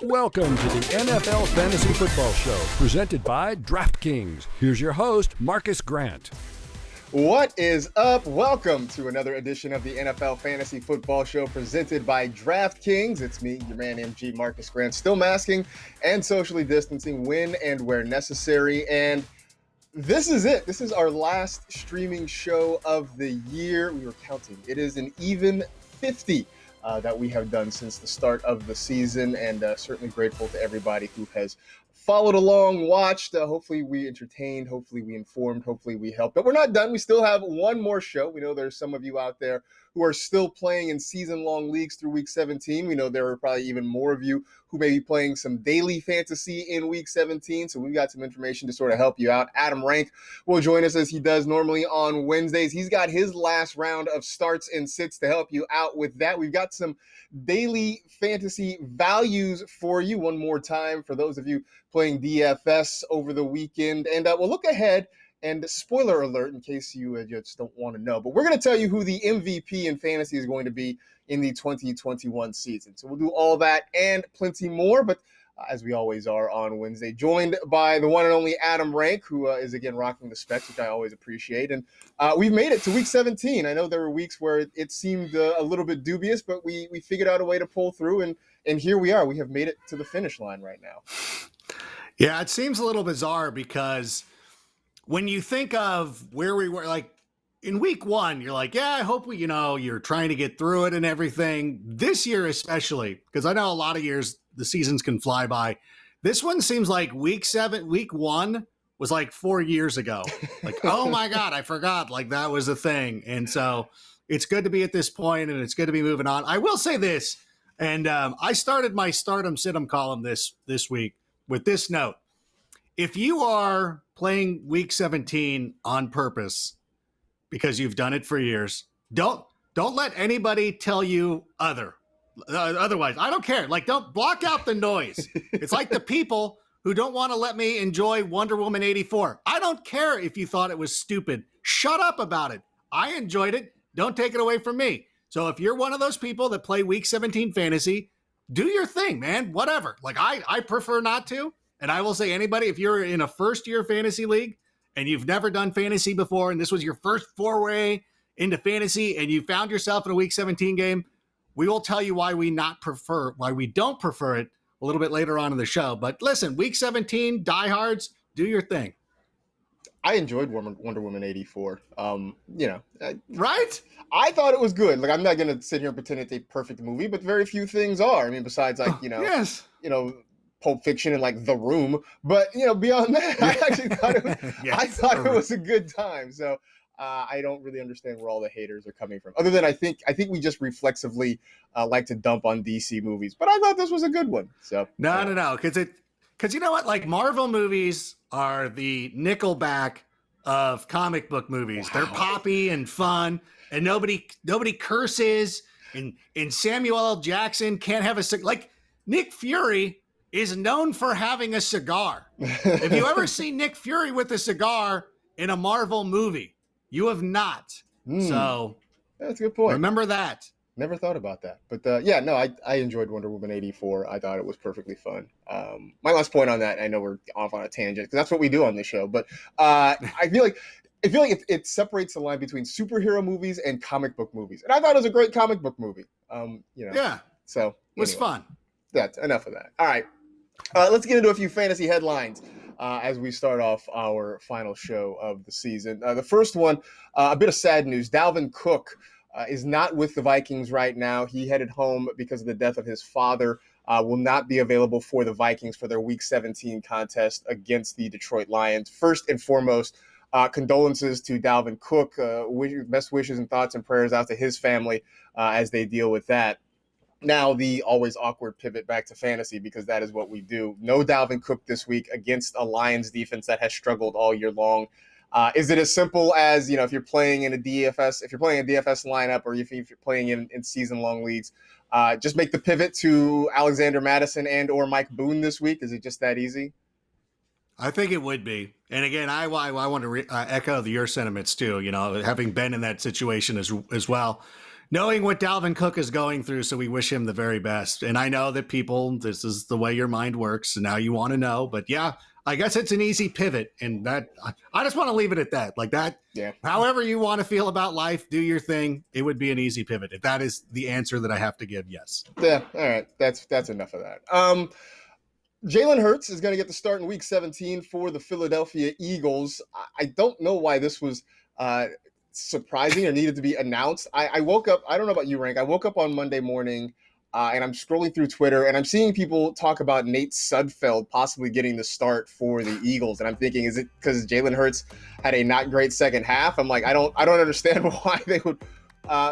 Welcome to the NFL Fantasy Football Show, presented by DraftKings. Here's your host, Marcas Grant. What is up? Welcome to another edition of the NFL Fantasy Football Show presented by DraftKings. It's me, your man MG Marcas Grant, still masking and socially distancing when and where necessary. And this is it. This is our last streaming show of the year. We were counting. It is an even 50 that we have done since the start of the season, and certainly grateful to everybody who has followed along, watched. Hopefully we entertained, hopefully we informed, hopefully we helped. But we're not done. We still have one more show. We know there's some of you out there who are still playing in season-long leagues through Week 17. We know there are probably even more of you who may be playing some daily fantasy in Week 17. So we've got some information to sort of help you out. Adam Rank will join us as he does normally on Wednesdays. He's got his last round of starts and sits to help you out with that. We've got some daily fantasy values for you one more time for those of you playing DFS over the weekend. And we'll look ahead. And spoiler alert, in case you just don't want to know, but we're going to tell you who the MVP in fantasy is going to be in the 2021 season. So we'll do all that and plenty more, but as we always are on Wednesday, joined by the one and only Adam Rank, who is again rocking the specs, which I always appreciate. And we've made it to Week 17. I know there were weeks where it seemed a little bit dubious, but we figured out a way to pull through, and here we are. We have made it to the finish line right now. Yeah, it seems a little bizarre because when you think of where we were, like in week one, you're like, yeah, I hope you're trying to get through it and everything. This year, especially, because I know a lot of years the seasons can fly by. This one seems like week one was like 4 years ago. Like, oh my God, I forgot. Like that was a thing. And so it's good to be at this point and it's good to be moving on. I will say this, and I started my Stardom Situm column this week with this note. If you are playing Week 17 on purpose because you've done it for years, don't let anybody tell you otherwise. I don't care. Like, don't block out the noise. It's like the people who don't want to let me enjoy Wonder Woman 84. I don't care if you thought it was stupid. Shut up about it. I enjoyed it. Don't take it away from me. So if you're one of those people that play Week 17 fantasy, do your thing, man. Whatever. Like, I prefer not to. And I will say anybody, if you're in a first-year fantasy league and you've never done fantasy before and this was your first foray into fantasy and you found yourself in a Week 17 game, we will tell you why we don't prefer it a little bit later on in the show. But listen, Week 17, diehards, do your thing. I enjoyed Wonder Woman 84. Right? I thought it was good. Like, I'm not going to sit here and pretend it's a perfect movie, but very few things are. I mean, besides yes. Pulp Fiction and like The Room, but beyond that, I actually thought it was a good time. So I don't really understand where all the haters are coming from. Other than I think we just reflexively like to dump on DC movies, but I thought this was a good one. So no, because you know what? Like Marvel movies are the Nickelback of comic book movies. Wow. They're poppy and fun, and nobody curses. And Samuel L. Jackson can't have like Nick Fury is known for having a cigar. Have you ever seen Nick Fury with a cigar in a Marvel movie? You have not. So that's a good point. Remember that. Never thought about that. But I enjoyed Wonder Woman 84. I thought it was perfectly fun. My last point on that, I know we're off on a tangent because that's what we do on this show, but I feel like it separates the line between superhero movies and comic book movies. And I thought it was a great comic book movie. Yeah. So it was fun. That's enough of that. All right. Let's get into a few fantasy headlines as we start off our final show of the season. The first one, a bit of sad news. Dalvin Cook is not with the Vikings right now. He headed home because of the death of his father. Will not be available for the Vikings for their Week 17 contest against the Detroit Lions. First and foremost, condolences to Dalvin Cook. Best wishes and thoughts and prayers out to his family as they deal with that. Now, the always awkward pivot back to fantasy, because that is what we do. No Dalvin Cook this week against a Lions defense that has struggled all year long. Is it as simple as, if you're playing in a DFS lineup, or if you're playing in season-long leagues, just make the pivot to Alexander Mattison and or Mike Boone this week? Is it just that easy? I think it would be. And again, I want to echo your sentiments too, having been in that situation as well. knowing what Dalvin Cook is going through, so we wish him the very best. And I know that people, this is the way your mind works, and now you want to know. But yeah, I guess it's an easy pivot, and that I just want to leave it at that. Like that, yeah. However you want to feel about life, do your thing. It would be an easy pivot. If that is the answer that I have to give, yes. Yeah, all right. That's enough of that. Jalen Hurts is going to get the start in Week 17 for the Philadelphia Eagles. I don't know why this was surprising or needed to be announced. I woke up, I don't know about you, Rank. I woke up on Monday morning and I'm scrolling through Twitter and I'm seeing people talk about Nate Sudfeld possibly getting the start for the Eagles. And I'm thinking, is it because Jalen Hurts had a not great second half? I'm like, I don't understand why they would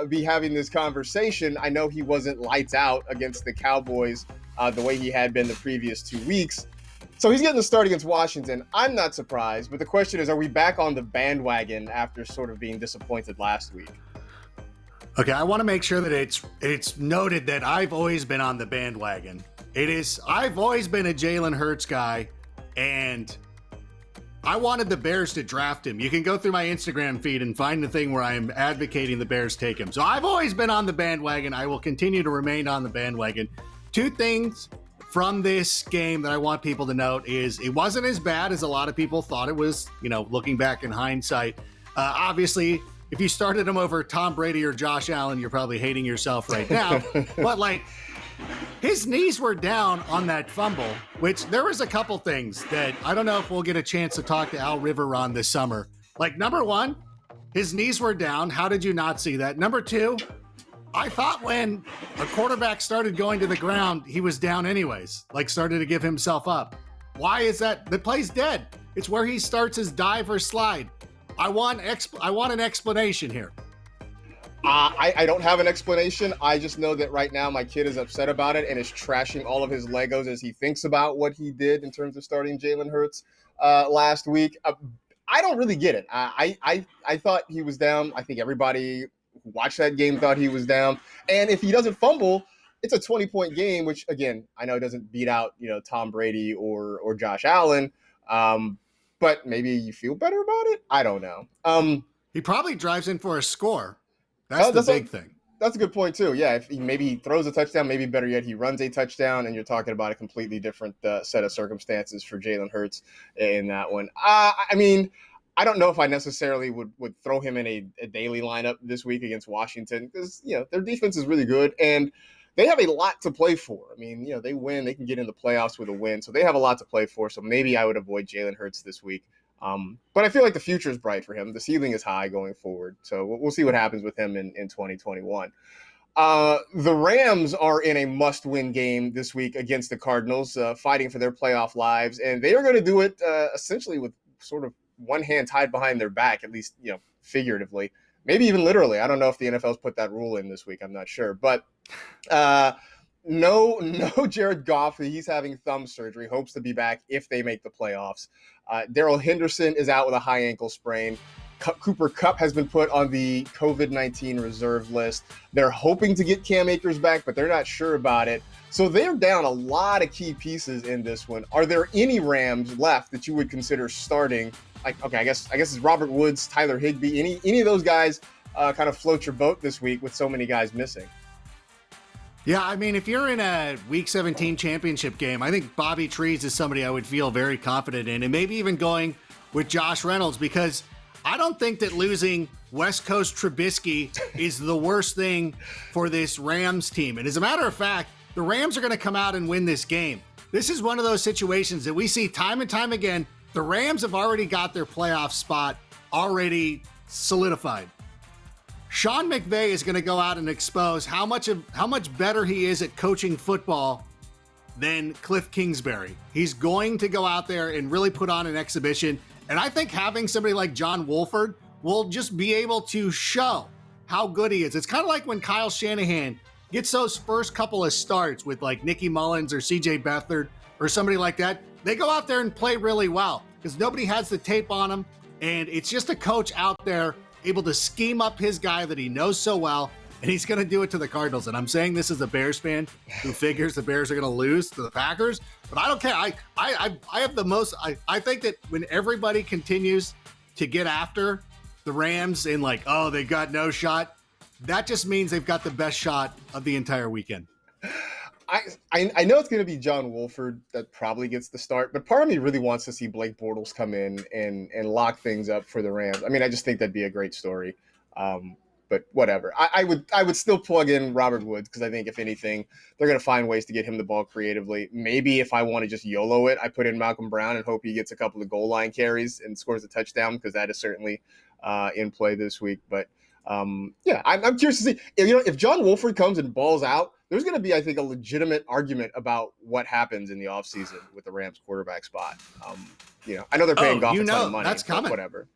be having this conversation. I know he wasn't lights out against the Cowboys the way he had been the previous 2 weeks. So he's getting the start against Washington. I'm not surprised, but the question is, are we back on the bandwagon after sort of being disappointed last week? Okay, I want to make sure that it's noted that I've always been on the bandwagon. I've always been a Jalen Hurts guy, and I wanted the Bears to draft him. You can go through my Instagram feed and find the thing where I'm advocating the Bears take him. So I've always been on the bandwagon. I will continue to remain on the bandwagon. 2 things from this game that I want people to note is it wasn't as bad as a lot of people thought it was, looking back in hindsight. Obviously, if you started him over Tom Brady or Josh Allen, you're probably hating yourself right now. But his knees were down on that fumble, which there was a couple things that I don't know if we'll get a chance to talk to Al River on this summer. Number 1, his knees were down. How did you not see that? Number 2, I thought when a quarterback started going to the ground, he was down anyways, started to give himself up. Why is that? The play's dead. It's where he starts his dive or slide. I want an explanation here. I don't have an explanation. I just know that right now my kid is upset about it and is trashing all of his Legos as he thinks about what he did in terms of starting Jalen Hurts last week. I don't really get it. I thought he was down. I think everybody who watched that game thought he was down. And if he doesn't fumble, it's a 20-point game, which, again, I know doesn't beat out, Tom Brady or Josh Allen. But maybe you feel better about it. I don't know. He probably drives in for a score. That's the big thing. That's a good point too. Yeah, if he throws a touchdown, maybe better yet, he runs a touchdown, and you're talking about a completely different set of circumstances for Jalen Hurts in that one. I don't know if I necessarily would throw him in a daily lineup this week against Washington because, their defense is really good, and they have a lot to play for. They win, they can get in the playoffs with a win, so they have a lot to play for. So maybe I would avoid Jalen Hurts this week. But I feel like the future is bright for him. The ceiling is high going forward. So we'll see what happens with him in 2021. The Rams are in a must-win game this week against the Cardinals, fighting for their playoff lives. And they are going to do it essentially with sort of one hand tied behind their back, at least, figuratively. Maybe even literally. I don't know if the NFL's put that rule in this week. I'm not sure. But no Jared Goff. He's having thumb surgery. Hopes to be back if they make the playoffs. Darrell Henderson is out with a high ankle sprain. Cooper Kupp has been put on the COVID-19 reserve list. They're hoping to get Cam Akers back, but they're not sure about it. So they're down a lot of key pieces in this one. Are there any Rams left that you would consider starting? I guess it's Robert Woods, Tyler Higbee, any of those guys kind of float your boat this week with so many guys missing? Yeah, if you're in a Week 17 championship game, I think Bobby Trees is somebody I would feel very confident in, and maybe even going with Josh Reynolds, because I don't think that losing West Coast Trubisky is the worst thing for this Rams team. And as a matter of fact, the Rams are going to come out and win this game. This is one of those situations that we see time and time again. The Rams have already got their playoff spot already solidified. Sean McVay is going to go out and expose how much better he is at coaching football than Cliff Kingsbury. He's going to go out there and really put on an exhibition. And I think having somebody like John Wolford will just be able to show how good he is. It's kind of like when Kyle Shanahan gets those first couple of starts with Nicky Mullins or CJ Beathard or somebody like that. They go out there and play really well because nobody has the tape on them. And it's just a coach out there able to scheme up his guy that he knows so well. And he's going to do it to the Cardinals. And I'm saying this as a Bears fan who figures the Bears are going to lose to the Packers. But I don't care. I have the most. I think that when everybody continues to get after the Rams and they got no shot, that just means they've got the best shot of the entire weekend. I know it's going to be John Wolford that probably gets the start, but part of me really wants to see Blake Bortles come in and lock things up for the Rams. I mean, I just think that'd be a great story. But whatever. I would still plug in Robert Woods because I think if anything, they're going to find ways to get him the ball creatively. Maybe if I want to just YOLO it, I put in Malcolm Brown and hope he gets a couple of goal line carries and scores a touchdown because that is certainly in play this week. But yeah, I'm curious to see if John Wolford comes and balls out. There's going to be, I think, a legitimate argument about what happens in the offseason with the Rams quarterback spot. I know they're paying Goff a ton of money. That's coming. Whatever.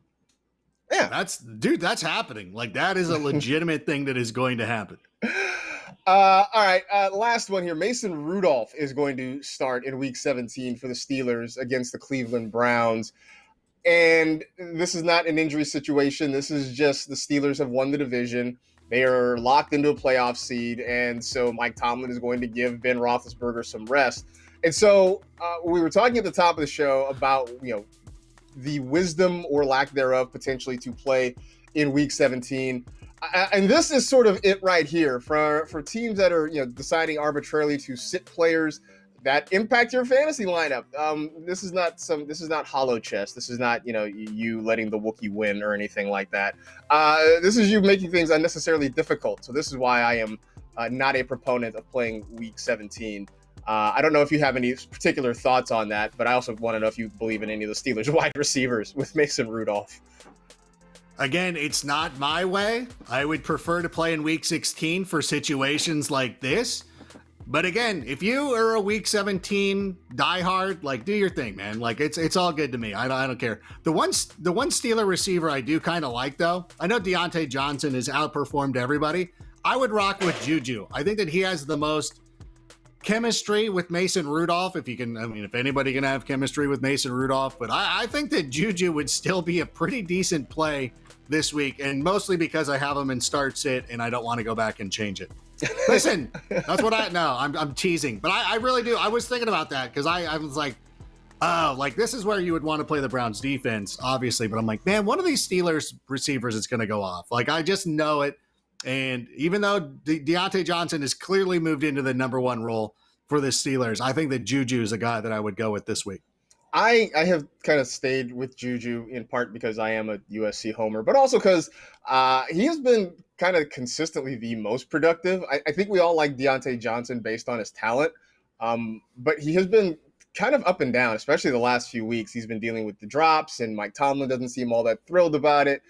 Yeah, that's happening. Like that is a legitimate thing that is going to happen. All right. Last one here. Mason Rudolph is going to start in week 17 for the Steelers against the Cleveland Browns. And this is not an injury situation. This is just the Steelers have won the division. They are locked into a playoff seed. And so Mike Tomlin is going to give Ben Roethlisberger some rest. And so we were talking at the top of the show about, the wisdom or lack thereof potentially to play in week 17. And this is sort of it right here for teams that are, deciding arbitrarily to sit players that impact your fantasy lineup. This is not hollow chess. This is not, you letting the Wookiee win or anything like that. This is you making things unnecessarily difficult. So this is why I am not a proponent of playing week 17. I don't know if you have any particular thoughts on that, but I also want to know if you believe in any of the Steelers wide receivers with Mason Rudolph. Again, it's not my way. I would prefer to play in week 16 for situations like this. But again, if you are a week 17 diehard, like do your thing, man. Like it's all good to me. I don't care. The one Steeler receiver I do kind of like though, I know Deontay Johnson has outperformed everybody. I would rock with Juju. I think that he has the most chemistry with Mason Rudolph, if anybody can have chemistry with Mason Rudolph, but I think that Juju would still be a pretty decent play this week, and mostly because I have him in start sit and I don't want to go back and change it. Listen, that's what I'm teasing, but I really do. I was thinking about that because I was like, oh, like this is where you would want to play the Browns defense, obviously, but I'm like, man, one of these Steelers receivers is going to go off. Like I just know it. And even though Deontay Johnson has clearly moved into the number one role for the Steelers, I think that Juju is a guy that I would go with this week. I have kind of stayed with Juju in part because I am a USC homer, but also because he has been kind of consistently the most productive. I think we all like Deontay Johnson based on his talent, but he has been kind of up and down, especially the last few weeks. He's been dealing with the drops, and Mike Tomlin doesn't seem all that thrilled about it.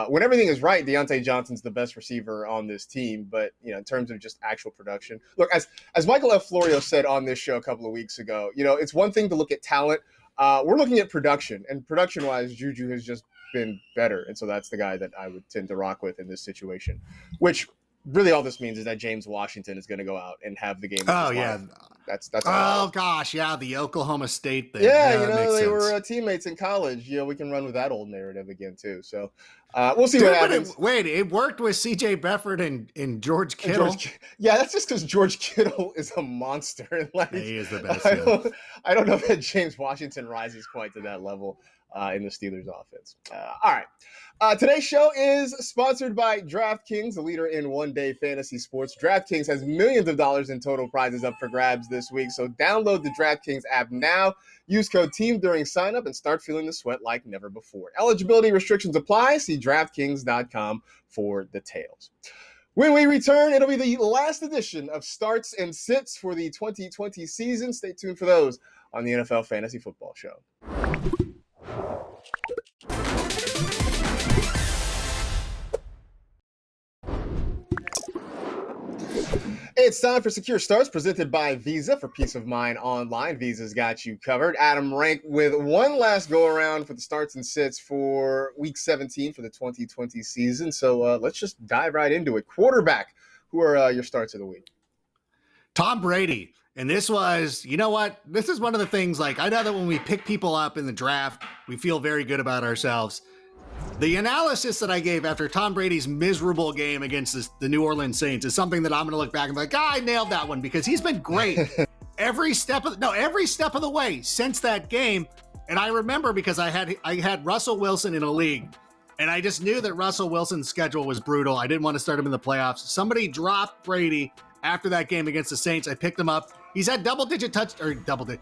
When everything is right, Deontay Johnson's the best receiver on this team. But, in terms of just actual production, look, as Michael F. Florio said on this show a couple of weeks ago, it's one thing to look at talent. We're looking at production, and production-wise, Juju has just been better. And so that's the guy that I would tend to rock with in this situation, which really all this means is that James Washington is going to go out and have the game. Oh, yeah. That's gosh. Yeah. The Oklahoma State thing. Yeah. They were teammates in college. We can run with that old narrative again too. So we'll see what happens. It worked with CJ Beathard and George Kittle. That's just because George Kittle is a monster. He is the best. I don't know that James Washington rises quite to that level in the Steelers offense. All right. Today's show is sponsored by DraftKings, the leader in one-day fantasy sports. DraftKings has millions of dollars in total prizes up for grabs this week, so download the DraftKings app now. Use code TEAM during sign-up and start feeling the sweat like never before. Eligibility restrictions apply. See DraftKings.com for details. When we return, it'll be the last edition of Starts and Sits for the 2020 season. Stay tuned for those on the NFL Fantasy Football Show. It's time for Secure Starts, presented by Visa for peace of mind online. Visa's got you covered. Adam Rank with one last go-around for the starts and sits for Week 17 for the 2020 season. So let's just dive right into it. Quarterback, who are your starts of the week? Tom Brady. And this was, you know what? This is one of the things, like, I know that when we pick people up in the draft, we feel very good about ourselves. The analysis that I gave after Tom Brady's miserable game against the New Orleans Saints is something that I'm going to look back and be like, I nailed that one because he's been great every step of the way since that game. And I remember because I had Russell Wilson in a league And I just knew that Russell Wilson's schedule was brutal. I didn't want to start him in the playoffs. Somebody dropped Brady after that game against the Saints. I picked him up. He's had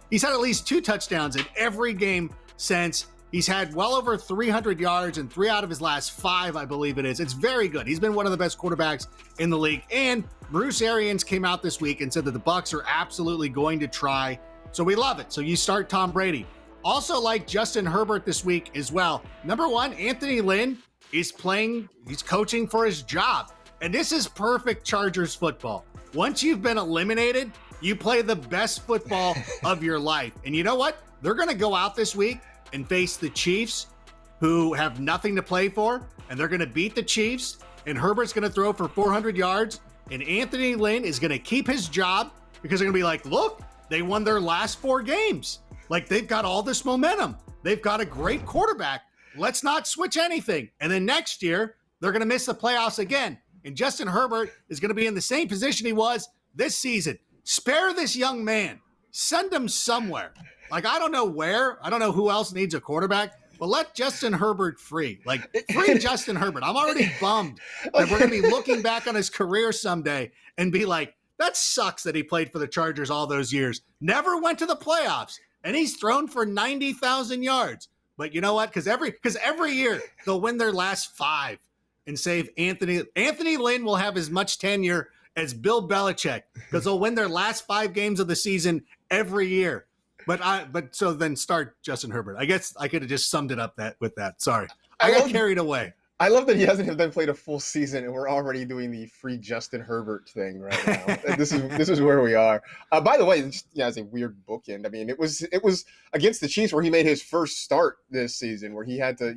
he's had at least 2 touchdowns in every game since. He's had well over 300 yards in 3 out of his last 5, I believe it is. It's very good. He's been one of the best quarterbacks in the league. And Bruce Arians came out this week and said that the Bucs are absolutely going to try. So we love it. So you start Tom Brady. Also like Justin Herbert this week as well. Number 1, Anthony Lynn is he's coaching for his job. And this is perfect Chargers football. Once you've been eliminated, you play the best football of your life. And you know what? They're going to go out this week and face the Chiefs, who have nothing to play for, and they're going to beat the Chiefs, and Herbert's going to throw for 400 yards, and Anthony Lynn is going to keep his job because they're going to be like, look, they won their last 4 games. Like, they've got all this momentum. They've got a great quarterback. Let's not switch anything. And then next year, they're going to miss the playoffs again, and Justin Herbert is going to be in the same position he was this season. Spare this young man. Send him somewhere. Like, I don't know where. I don't know who else needs a quarterback, but let Justin Herbert free. Like, free Justin Herbert. I'm already bummed that we're going to be looking back on his career someday and be like, that sucks that he played for the Chargers all those years. Never went to the playoffs, and he's thrown for 90,000 yards. But you know what? Because every year they'll win their last 5 and save Anthony. Anthony Lynn will have as much tenure as Bill Belichick because they'll win their last 5 games of the season every year. But so then start Justin Herbert. I guess I could have just summed it up with that. Sorry. I got carried away. I love that he hasn't even played a full season and we're already doing the free Justin Herbert thing right now. This is where we are. By the way, just, as a weird bookend. I mean, it was against the Chiefs where he made his first start this season, where he had to,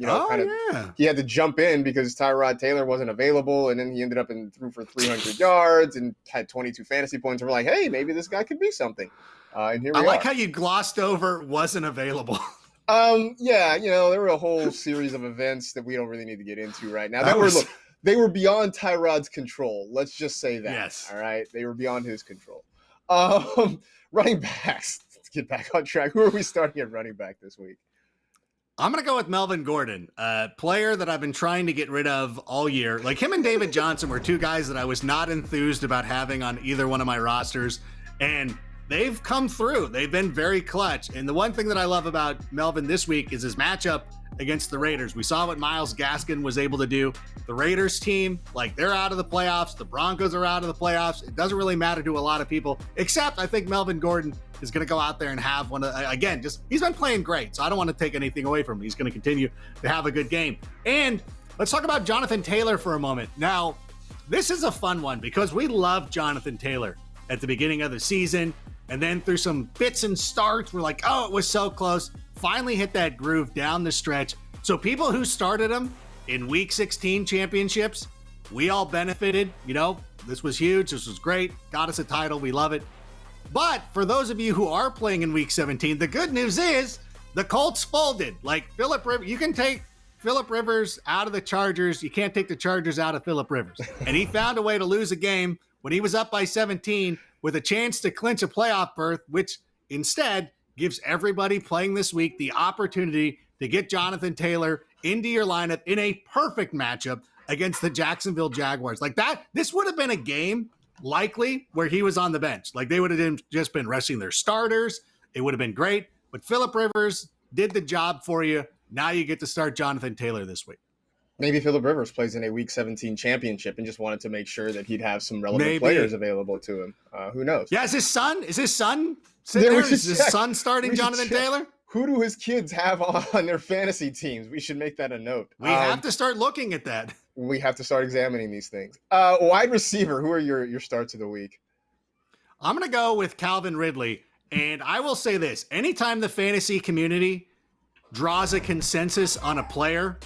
he had to jump in because Tyrod Taylor wasn't available, and then he ended up and threw for 300 yards and had 22 fantasy points. And we're like, hey, maybe this guy could be something. And here we are. I like how you glossed over wasn't available. There were a whole series of events that we don't really need to get into right now. They were beyond Tyrod's control. Let's just say that. Yes. All right. They were beyond his control. Running backs. Let's get back on track. Who are we starting at running back this week? I'm going to go with Melvin Gordon, a player that I've been trying to get rid of all year. Like, him and David Johnson were 2 guys that I was not enthused about having on either one of my rosters. And they've come through. They've been very clutch. And the one thing that I love about Melvin this week is his matchup against the Raiders. We saw what Myles Gaskin was able to do. The Raiders team, they're out of the playoffs. The Broncos are out of the playoffs. It doesn't really matter to a lot of people, except I think Melvin Gordon is going to go out there and have he's been playing great. So I don't want to take anything away from him. He's going to continue to have a good game. And let's talk about Jonathan Taylor for a moment. Now, this is a fun one because we loved Jonathan Taylor at the beginning of the season. And then through some fits and starts, we're like, oh, it was so close. Finally hit that groove down the stretch. So people who started him in Week 16 championships, we all benefited. This was huge. This was great. Got us a title. We love it. But for those of you who are playing in Week 17, the good news is the Colts folded. Like, Phillip Rivers, you can take Phillip Rivers out of the Chargers. You can't take the Chargers out of Phillip Rivers. And he found a way to lose a game when he was up by 17 with a chance to clinch a playoff berth, which instead gives everybody playing this week the opportunity to get Jonathan Taylor into your lineup in a perfect matchup against the Jacksonville Jaguars. Like that, this would have been a game likely where he was on the bench. Like, they would have just been resting their starters. It would have been great. But Phillip Rivers did the job for you. Now you get to start Jonathan Taylor this week. Maybe Phillip Rivers plays in a Week 17 championship and just wanted to make sure that he'd have some relevant players available to him. Who knows? Yeah, is his son sitting there? Is his son starting Jonathan Taylor? Who do his kids have on their fantasy teams? We should make that a note. We have to start looking at that. We have to start examining these things. Wide receiver, who are your starts of the week? I'm going to go with Calvin Ridley. And I will say this. Anytime the fantasy community draws a consensus on a player,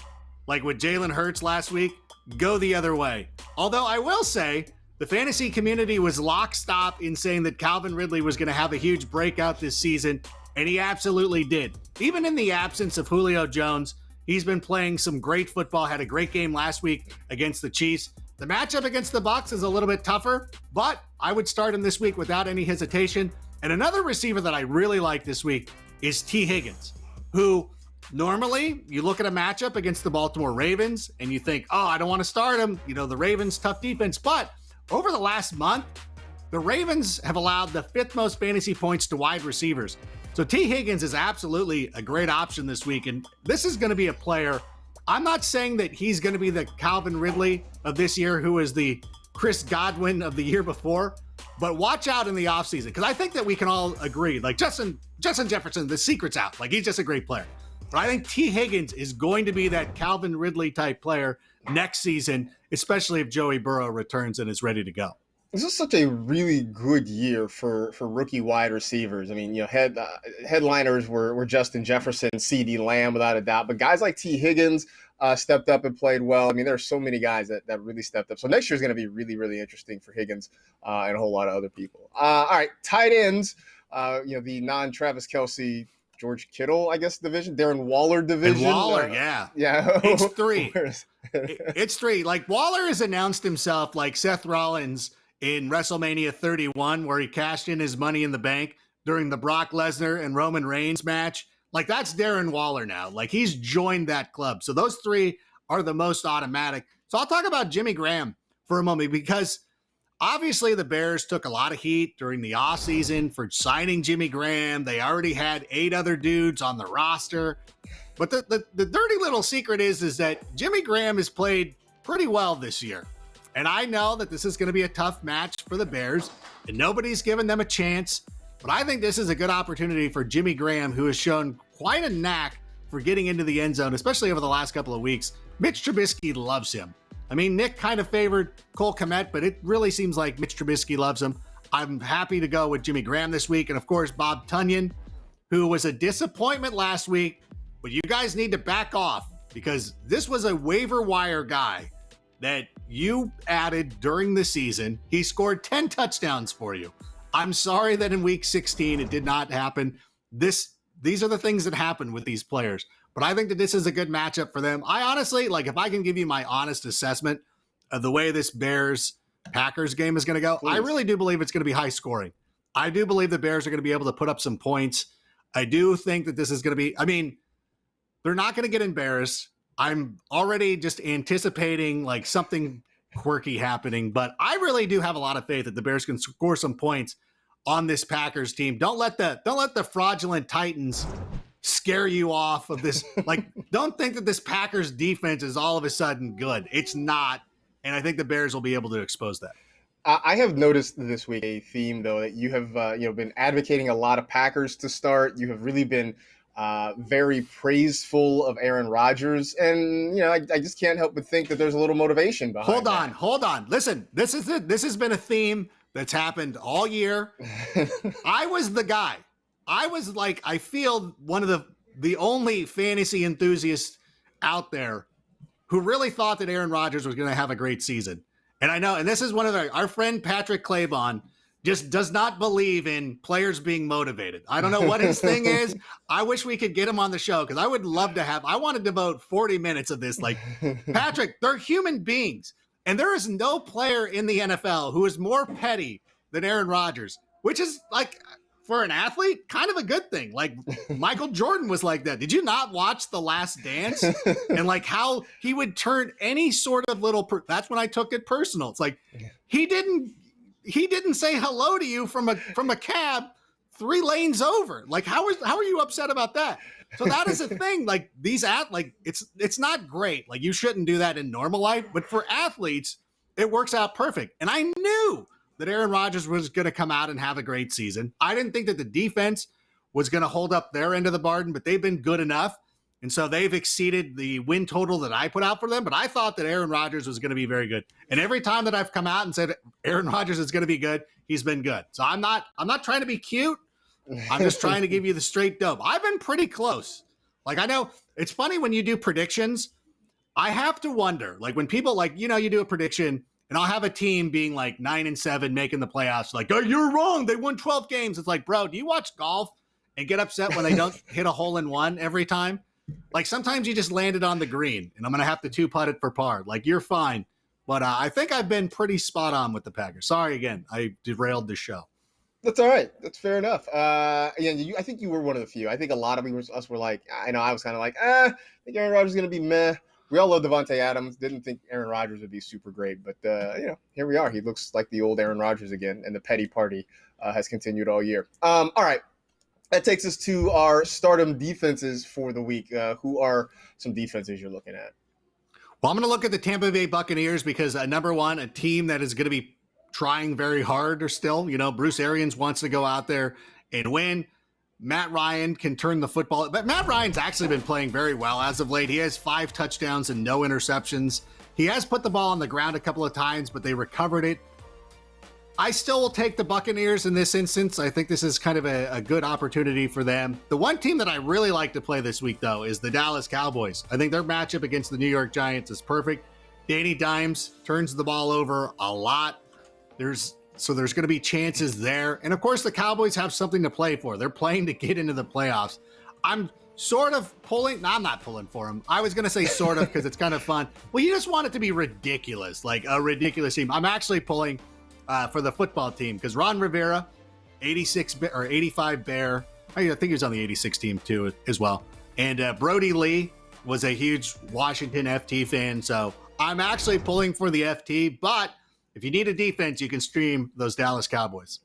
like with Jalen Hurts last week, go the other way. Although I will say the fantasy community was lockstep in saying that Calvin Ridley was going to have a huge breakout this season, and he absolutely did. Even in the absence of Julio Jones, he's been playing some great football, had a great game last week against the Chiefs. The matchup against the Bucs is a little bit tougher, but I would start him this week without any hesitation. And another receiver that I really like this week is T. Higgins, who normally you look at a matchup against the Baltimore Ravens and you think, oh, I don't want to start him. You know, the Ravens, tough defense. But over the last month, the Ravens have allowed the 5th most fantasy points to wide receivers. So T. Higgins is absolutely a great option this week. And this is going to be a player. I'm not saying that he's going to be the Calvin Ridley of this year, who is the Chris Godwin of the year before. But watch out in the offseason, because I think that we can all agree, like Justin Jefferson, the secret's out. Like, he's just a great player. But I think T. Higgins is going to be that Calvin Ridley type player next season, especially if Joey Burrow returns and is ready to go. This is such a really good year for rookie wide receivers. I mean, you know, headliners were Justin Jefferson, CeeDee Lamb, without a doubt. But guys like T. Higgins stepped up and played well. I mean, there are so many guys that really stepped up. So next year is going to be really, really interesting for Higgins and a whole lot of other people. All right, tight ends, you know, the non-Travis Kelce, George Kittle, I guess, division, Darren Waller division. And Waller, yeah. It's 3. It's 3. Like, Waller has announced himself like Seth Rollins in WrestleMania 31, where he cashed in his money in the bank during the Brock Lesnar and Roman Reigns match. Like, that's Darren Waller now. Like, he's joined that club. So those 3 are the most automatic. So I'll talk about Jimmy Graham for a moment, because obviously the Bears took a lot of heat during the offseason for signing Jimmy Graham. They already had 8 other dudes on the roster. But the dirty little secret is that Jimmy Graham has played pretty well this year. And I know that this is going to be a tough match for the Bears, and nobody's given them a chance. But I think this is a good opportunity for Jimmy Graham, who has shown quite a knack for getting into the end zone, especially over the last couple of weeks. Mitch Trubisky loves him. I mean, Nick kind of favored Cole Kmet, but it really seems like Mitch Trubisky loves him. I'm happy to go with Jimmy Graham this week. And of course, Bob Tunyon, who was a disappointment last week, but you guys need to back off, because this was a waiver wire guy that you added during the season. He scored 10 touchdowns for you. I'm sorry that in week 16 it did not happen. These are the things that happen with these players. But I think that this is a good matchup for them. I honestly, like, if I can give you my honest assessment of the way this Bears-Packers game is going to go, please. I really do believe it's going to be high scoring. I do believe the Bears are going to be able to put up some points. I do think that this is going to be, I mean, they're not going to get embarrassed. I'm already just anticipating like something quirky happening, but I really do have a lot of faith that the Bears can score some points on this Packers team. Don't let the fraudulent Titans scare you off of this. Like, don't think that this Packers defense is all of a sudden good. It's not. And I think the Bears will be able to expose that. I have noticed this week a theme, though, that you have been advocating a lot of Packers to start. You have really been very praiseful of Aaron Rodgers. And, you know, I just can't help but think that there's a little motivation behind Hold on. Listen, this has been a theme that's happened all year. I was the guy. I was like, I feel one of the only fantasy enthusiasts out there who really thought that Aaron Rodgers was going to have a great season. And I know, and this is one of our friend Patrick Claybon just does not believe in players being motivated. I don't know what his thing is. I wish we could get him on the show, because I would love to have, I want to devote 40 minutes of this. Like, Patrick, they're human beings. And there is no player in the NFL who is more petty than Aaron Rodgers, which is, like, for an athlete, kind of a good thing. Like, Michael Jordan was like that. Did you not watch The Last Dance? And like how he would turn any sort of little, that's when I took it personal. It's like, he didn't say hello to you from a cab 3 lanes over. Like, how are you upset about that? So that is a thing. Like, it's not great. Like, you shouldn't do that in normal life, but for athletes, it works out perfect. And I knew that Aaron Rodgers was going to come out and have a great season. I didn't think that the defense was going to hold up their end of the bargain, but they've been good enough. And so they've exceeded the win total that I put out for them. But I thought that Aaron Rodgers was going to be very good. And every time that I've come out and said Aaron Rodgers is going to be good, he's been good. So I'm not trying to be cute. I'm just trying to give you the straight dope. I've been pretty close. Like, I know it's funny when you do predictions, I have to wonder, like, when people, like, you know, you do a prediction and I'll have a team being like 9-7 making the playoffs. Like, oh, you're wrong. They won 12 games. It's like, bro, do you watch golf and get upset when they don't hit a hole in one every time? Like, sometimes you just landed on the green and I'm going to have to 2-putt it for par. Like, you're fine. But I think I've been pretty spot on with the Packers. Sorry again, I derailed the show. That's all right. That's fair enough. I think you were one of the few. I think a lot of us were like, I know I was kind of like, I think Aaron Rodgers is going to be meh. We all love Devontae Adams. Didn't think Aaron Rodgers would be super great, but here we are. He looks like the old Aaron Rodgers again, and the petty party has continued all year. All right. That takes us to our stardom defenses for the week. Who are some defenses you're looking at? Well, I'm going to look at the Tampa Bay Buccaneers because number one, a team that is going to be trying very hard or still, Bruce Arians wants to go out there and win. Matt Ryan can turn the football, but Matt Ryan's actually been playing very well as of late. He has 5 touchdowns and no interceptions. He has put the ball on the ground a couple of times, but they recovered it. I still will take the Buccaneers in this instance. I think this is kind of a good opportunity for them. The one team that I really like to play this week, though, is the Dallas Cowboys. I think their matchup against the New York Giants is perfect. Danny Dimes turns the ball over a lot. There's going to be chances there. And of course, the Cowboys have something to play for. They're playing to get into the playoffs. I'm sort of pulling. No, I'm not pulling for them. I was going to say sort of because it's kind of fun. Well, you just want it to be ridiculous, like a ridiculous team. I'm actually pulling for the football team because Ron Rivera, 85 Bear. I think he was on the 86 team too as well. And Brody Lee was a huge Washington FT fan. So I'm actually pulling for the FT, but if you need a defense, you can stream those Dallas Cowboys.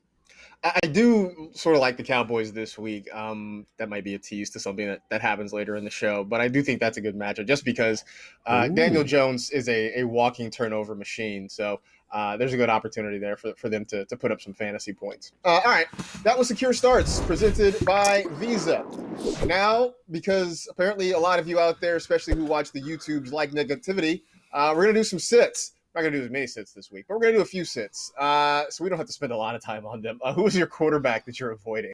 I do sort of like the Cowboys this week. That might be a tease to something that happens later in the show, but I do think that's a good matchup just because Daniel Jones is a walking turnover machine. So there's a good opportunity there for them to put up some fantasy points. All right, that was Secure Starts presented by Visa. Now, because apparently a lot of you out there, especially who watch the YouTubes, like negativity, we're going to do some sits. We're not going to do as many sits this week, but we're going to do a few sits so we don't have to spend a lot of time on them. Who is your quarterback that you're avoiding?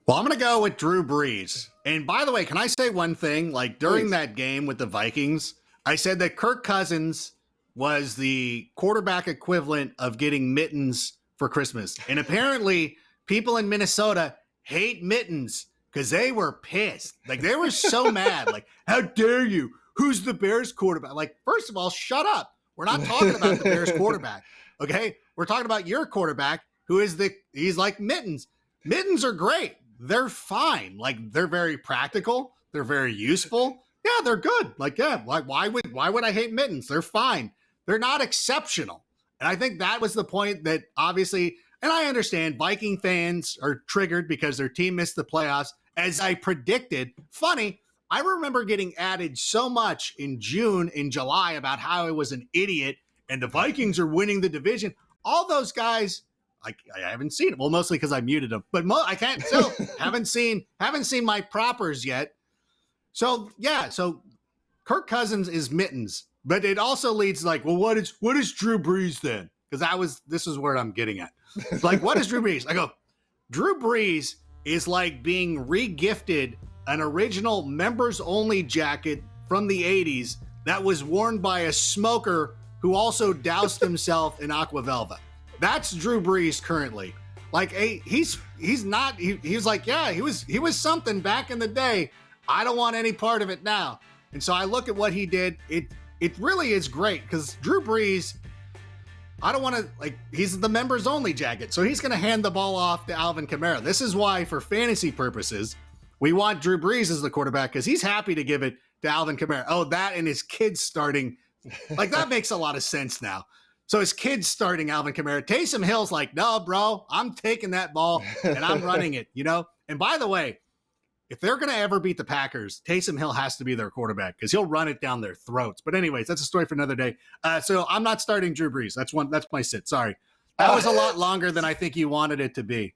Well, I'm going to go with Drew Brees. And by the way, can I say one thing? Like during that game with the Vikings, I said that Kirk Cousins was the quarterback equivalent of getting mittens for Christmas. And apparently people in Minnesota hate mittens because they were pissed. Like they were so mad. Like, how dare you? Who's the Bears quarterback? Like, first of all, shut up. We're not talking about the Bears quarterback, okay? We're talking about your quarterback, who is he's like mittens. Mittens are great. They're fine. Like, they're very practical. They're very useful. Yeah, they're good. Like, yeah, like why would I hate mittens? They're fine. They're not exceptional. And I think that was the point that obviously, and I understand Viking fans are triggered because their team missed the playoffs, as I predicted. Funny, I remember getting added so much in June, in July about how I was an idiot and the Vikings are winning the division. All those guys, I haven't seen it. Well, mostly because I muted them, but I can't still haven't seen my propers yet. So yeah, so Kirk Cousins is mittens, but it also leads like, well, what is Drew Brees then? Because this is where I'm getting at. Like, what is Drew Brees? I go, Drew Brees is like being re-gifted an original members-only jacket from the 80s that was worn by a smoker who also doused himself in aqua velva. That's Drew Brees currently. Like, he's like, yeah, he was something back in the day. I don't want any part of it now. And so I look at what he did. It really is great because Drew Brees, I don't want to, like, he's the members only jacket. So he's going to hand the ball off to Alvin Kamara. This is why, for fantasy purposes, we want Drew Brees as the quarterback because he's happy to give it to Alvin Kamara. Oh, that and his kids starting. Like, that makes a lot of sense now. So his kids starting Alvin Kamara. Taysom Hill's like, no, bro, I'm taking that ball and I'm running it, And by the way, if they're going to ever beat the Packers, Taysom Hill has to be their quarterback because he'll run it down their throats. But anyways, that's a story for another day. So I'm not starting Drew Brees. That's my sit. Sorry. That was a lot longer than I think you wanted it to be.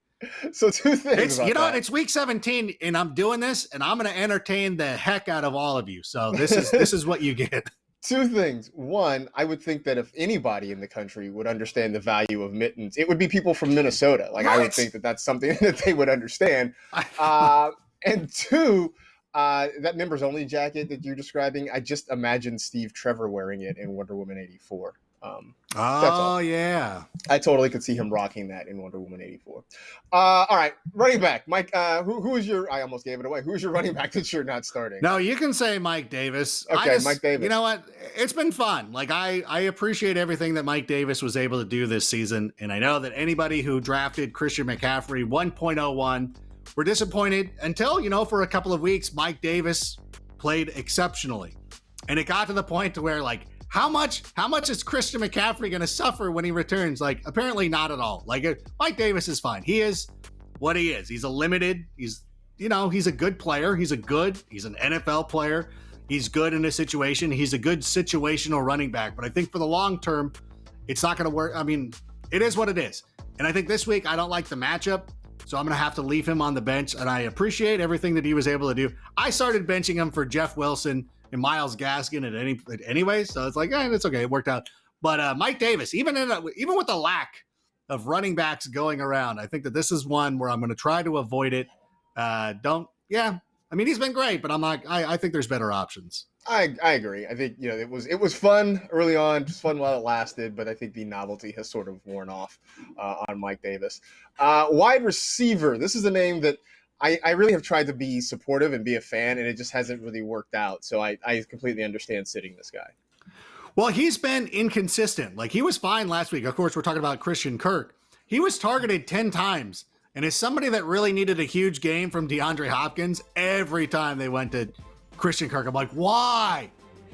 So two things. It's week 17 and I'm doing this and I'm going to entertain the heck out of all of you. So this is what you get. Two things. One, I would think that if anybody in the country would understand the value of mittens, it would be people from Minnesota. Like, right. I would think that that's something that they would understand. And two, that members only jacket that you're describing, I just imagine Steve Trevor wearing it in Wonder Woman 84. That's all. Yeah. I totally could see him rocking that in Wonder Woman 84. All right, running back. Mike, who is your, I almost gave it away. Who's your running back that you're not starting? No, you can say Mike Davis. Okay, Mike Davis. You know what? It's been fun. Like, I appreciate everything that Mike Davis was able to do this season. And I know that anybody who drafted Christian McCaffrey 1.01 were disappointed until, for a couple of weeks, Mike Davis played exceptionally. And it got to the point to where, like, how much is Christian McCaffrey going to suffer when he returns? Like, apparently not at all. Like, Mike Davis is fine. He is what he is. He's a limited. He's a good player. He's an NFL player. He's good in a situation. He's a good situational running back. But I think for the long term, it's not going to work. I mean, it is what it is. And I think this week, I don't like the matchup. So I'm going to have to leave him on the bench. And I appreciate everything that he was able to do. I started benching him for Jeff Wilson and Myles Gaskin anyway, so it's like, it's okay, it worked out. But Mike Davis, even with the lack of running backs going around, I think that this is one where I'm going to try to avoid it. I mean, he's been great, but I think there's better options. I agree. I think it was fun early on, just fun while it lasted, but I think the novelty has sort of worn off on Mike Davis. Wide receiver. This is a name that I really have tried to be supportive and be a fan, and it just hasn't really worked out. So I completely understand sitting this guy. Well, he's been inconsistent. Like, he was fine last week. Of course, we're talking about Christian Kirk. He was targeted 10 times. And as somebody that really needed a huge game from DeAndre Hopkins, every time they went to Christian Kirk, I'm like, why?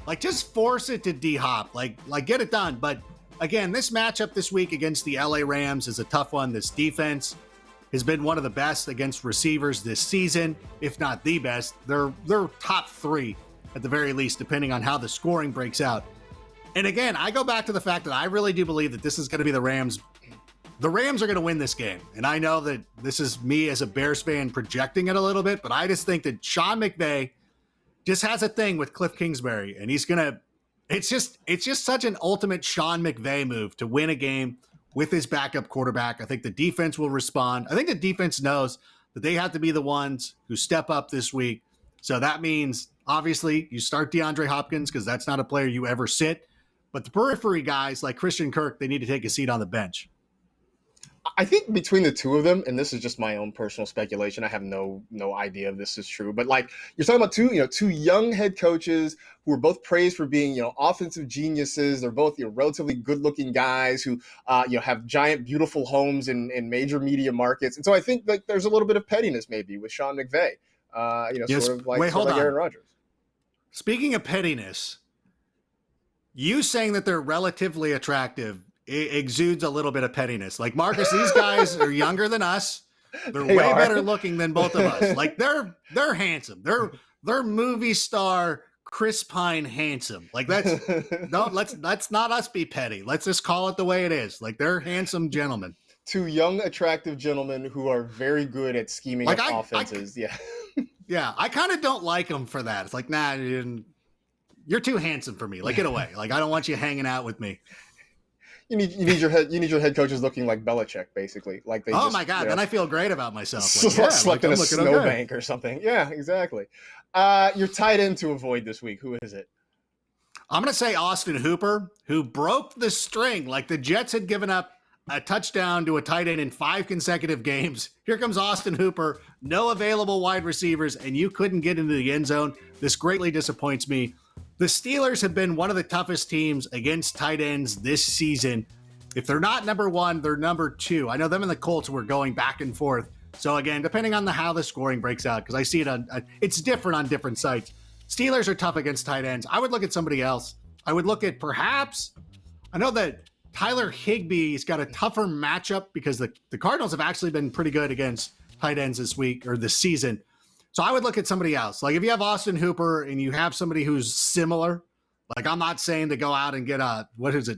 Like, just force it to D-Hop. Like get it done. But again, this matchup this week against the LA Rams is a tough one. This defense has been one of the best against receivers this season, if not the best. They're top 3 at the very least, depending on how the scoring breaks out. And again, I go back to the fact that I really do believe that this is going to be the Rams. The Rams are going to win this game. And I know that this is me as a Bears fan projecting it a little bit, but I just think that Sean McVay just has a thing with Cliff Kingsbury, and he's going to, it's just such an ultimate Sean McVay move to win a game with his backup quarterback. I think the defense will respond. I think the defense knows that they have to be the ones who step up this week. So that means, obviously, you start DeAndre Hopkins because that's not a player you ever sit. But the periphery guys like Christian Kirk, they need to take a seat on the bench. I think between the two of them, and this is just my own personal speculation, I have no idea if this is true, but like you're talking about two young head coaches who are both praised for being offensive geniuses. They're both relatively good-looking guys who have giant, beautiful homes in major media markets, and so I think like there's a little bit of pettiness maybe with Sean McVay, yes. sort of like Hold on. Aaron Rodgers. Speaking of pettiness, you saying that they're relatively attractive exudes a little bit of pettiness. Like, Marcus, these guys are younger than us. They're way better looking than both of us. Like, they're handsome. They're movie star Chris Pine handsome. Like, let's not us be petty. Let's just call it the way it is. Like, they're handsome gentlemen. Two young, attractive gentlemen who are very good at scheming up offenses. Yeah, I kind of don't like them for that. It's like, nah, you're too handsome for me. Like, get away. Like, I don't want you hanging out with me. You need your head coaches looking like Belichick, basically. Like they. Oh my God! Then I feel great about myself. Like, slept in a snowbank or something. Yeah, exactly. Your tight end to avoid this week. Who is it? I'm going to say Austin Hooper, who broke the string. Like, the Jets had given up a touchdown to a tight end in 5 consecutive games. Here comes Austin Hooper, no available wide receivers, and you couldn't get into the end zone. This greatly disappoints me. The Steelers have been one of the toughest teams against tight ends this season. If they're not number 1, they're number 2. I know them and the Colts were going back and forth. So again, depending on how the scoring breaks out, because I see it it's different on different sites. Steelers are tough against tight ends. I would look at somebody else. I would look at I know that Tyler Higbee's got a tougher matchup because the Cardinals have actually been pretty good against tight ends this week or this season. So I would look at somebody else. Like, if you have Austin Hooper and you have somebody who's similar, like, I'm not saying to go out and get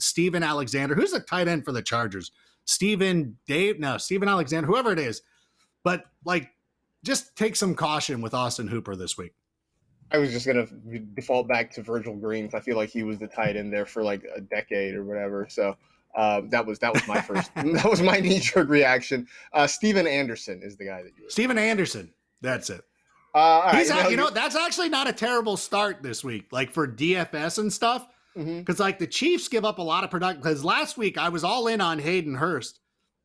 Steven Alexander. Who's the tight end for the Chargers? Steven Alexander, whoever it is. But, like, just take some caution with Austin Hooper this week. I was just going to default back to Virgil Green. I feel like he was the tight end there for like a decade or whatever. So that was my first, that was my knee-jerk reaction. Steven Anderson is the guy that you. Steven Anderson. That's it. All right, that's actually not a terrible start this week. Like, for DFS and stuff, Because like the Chiefs give up a lot of production. Because last week I was all in on Hayden Hurst,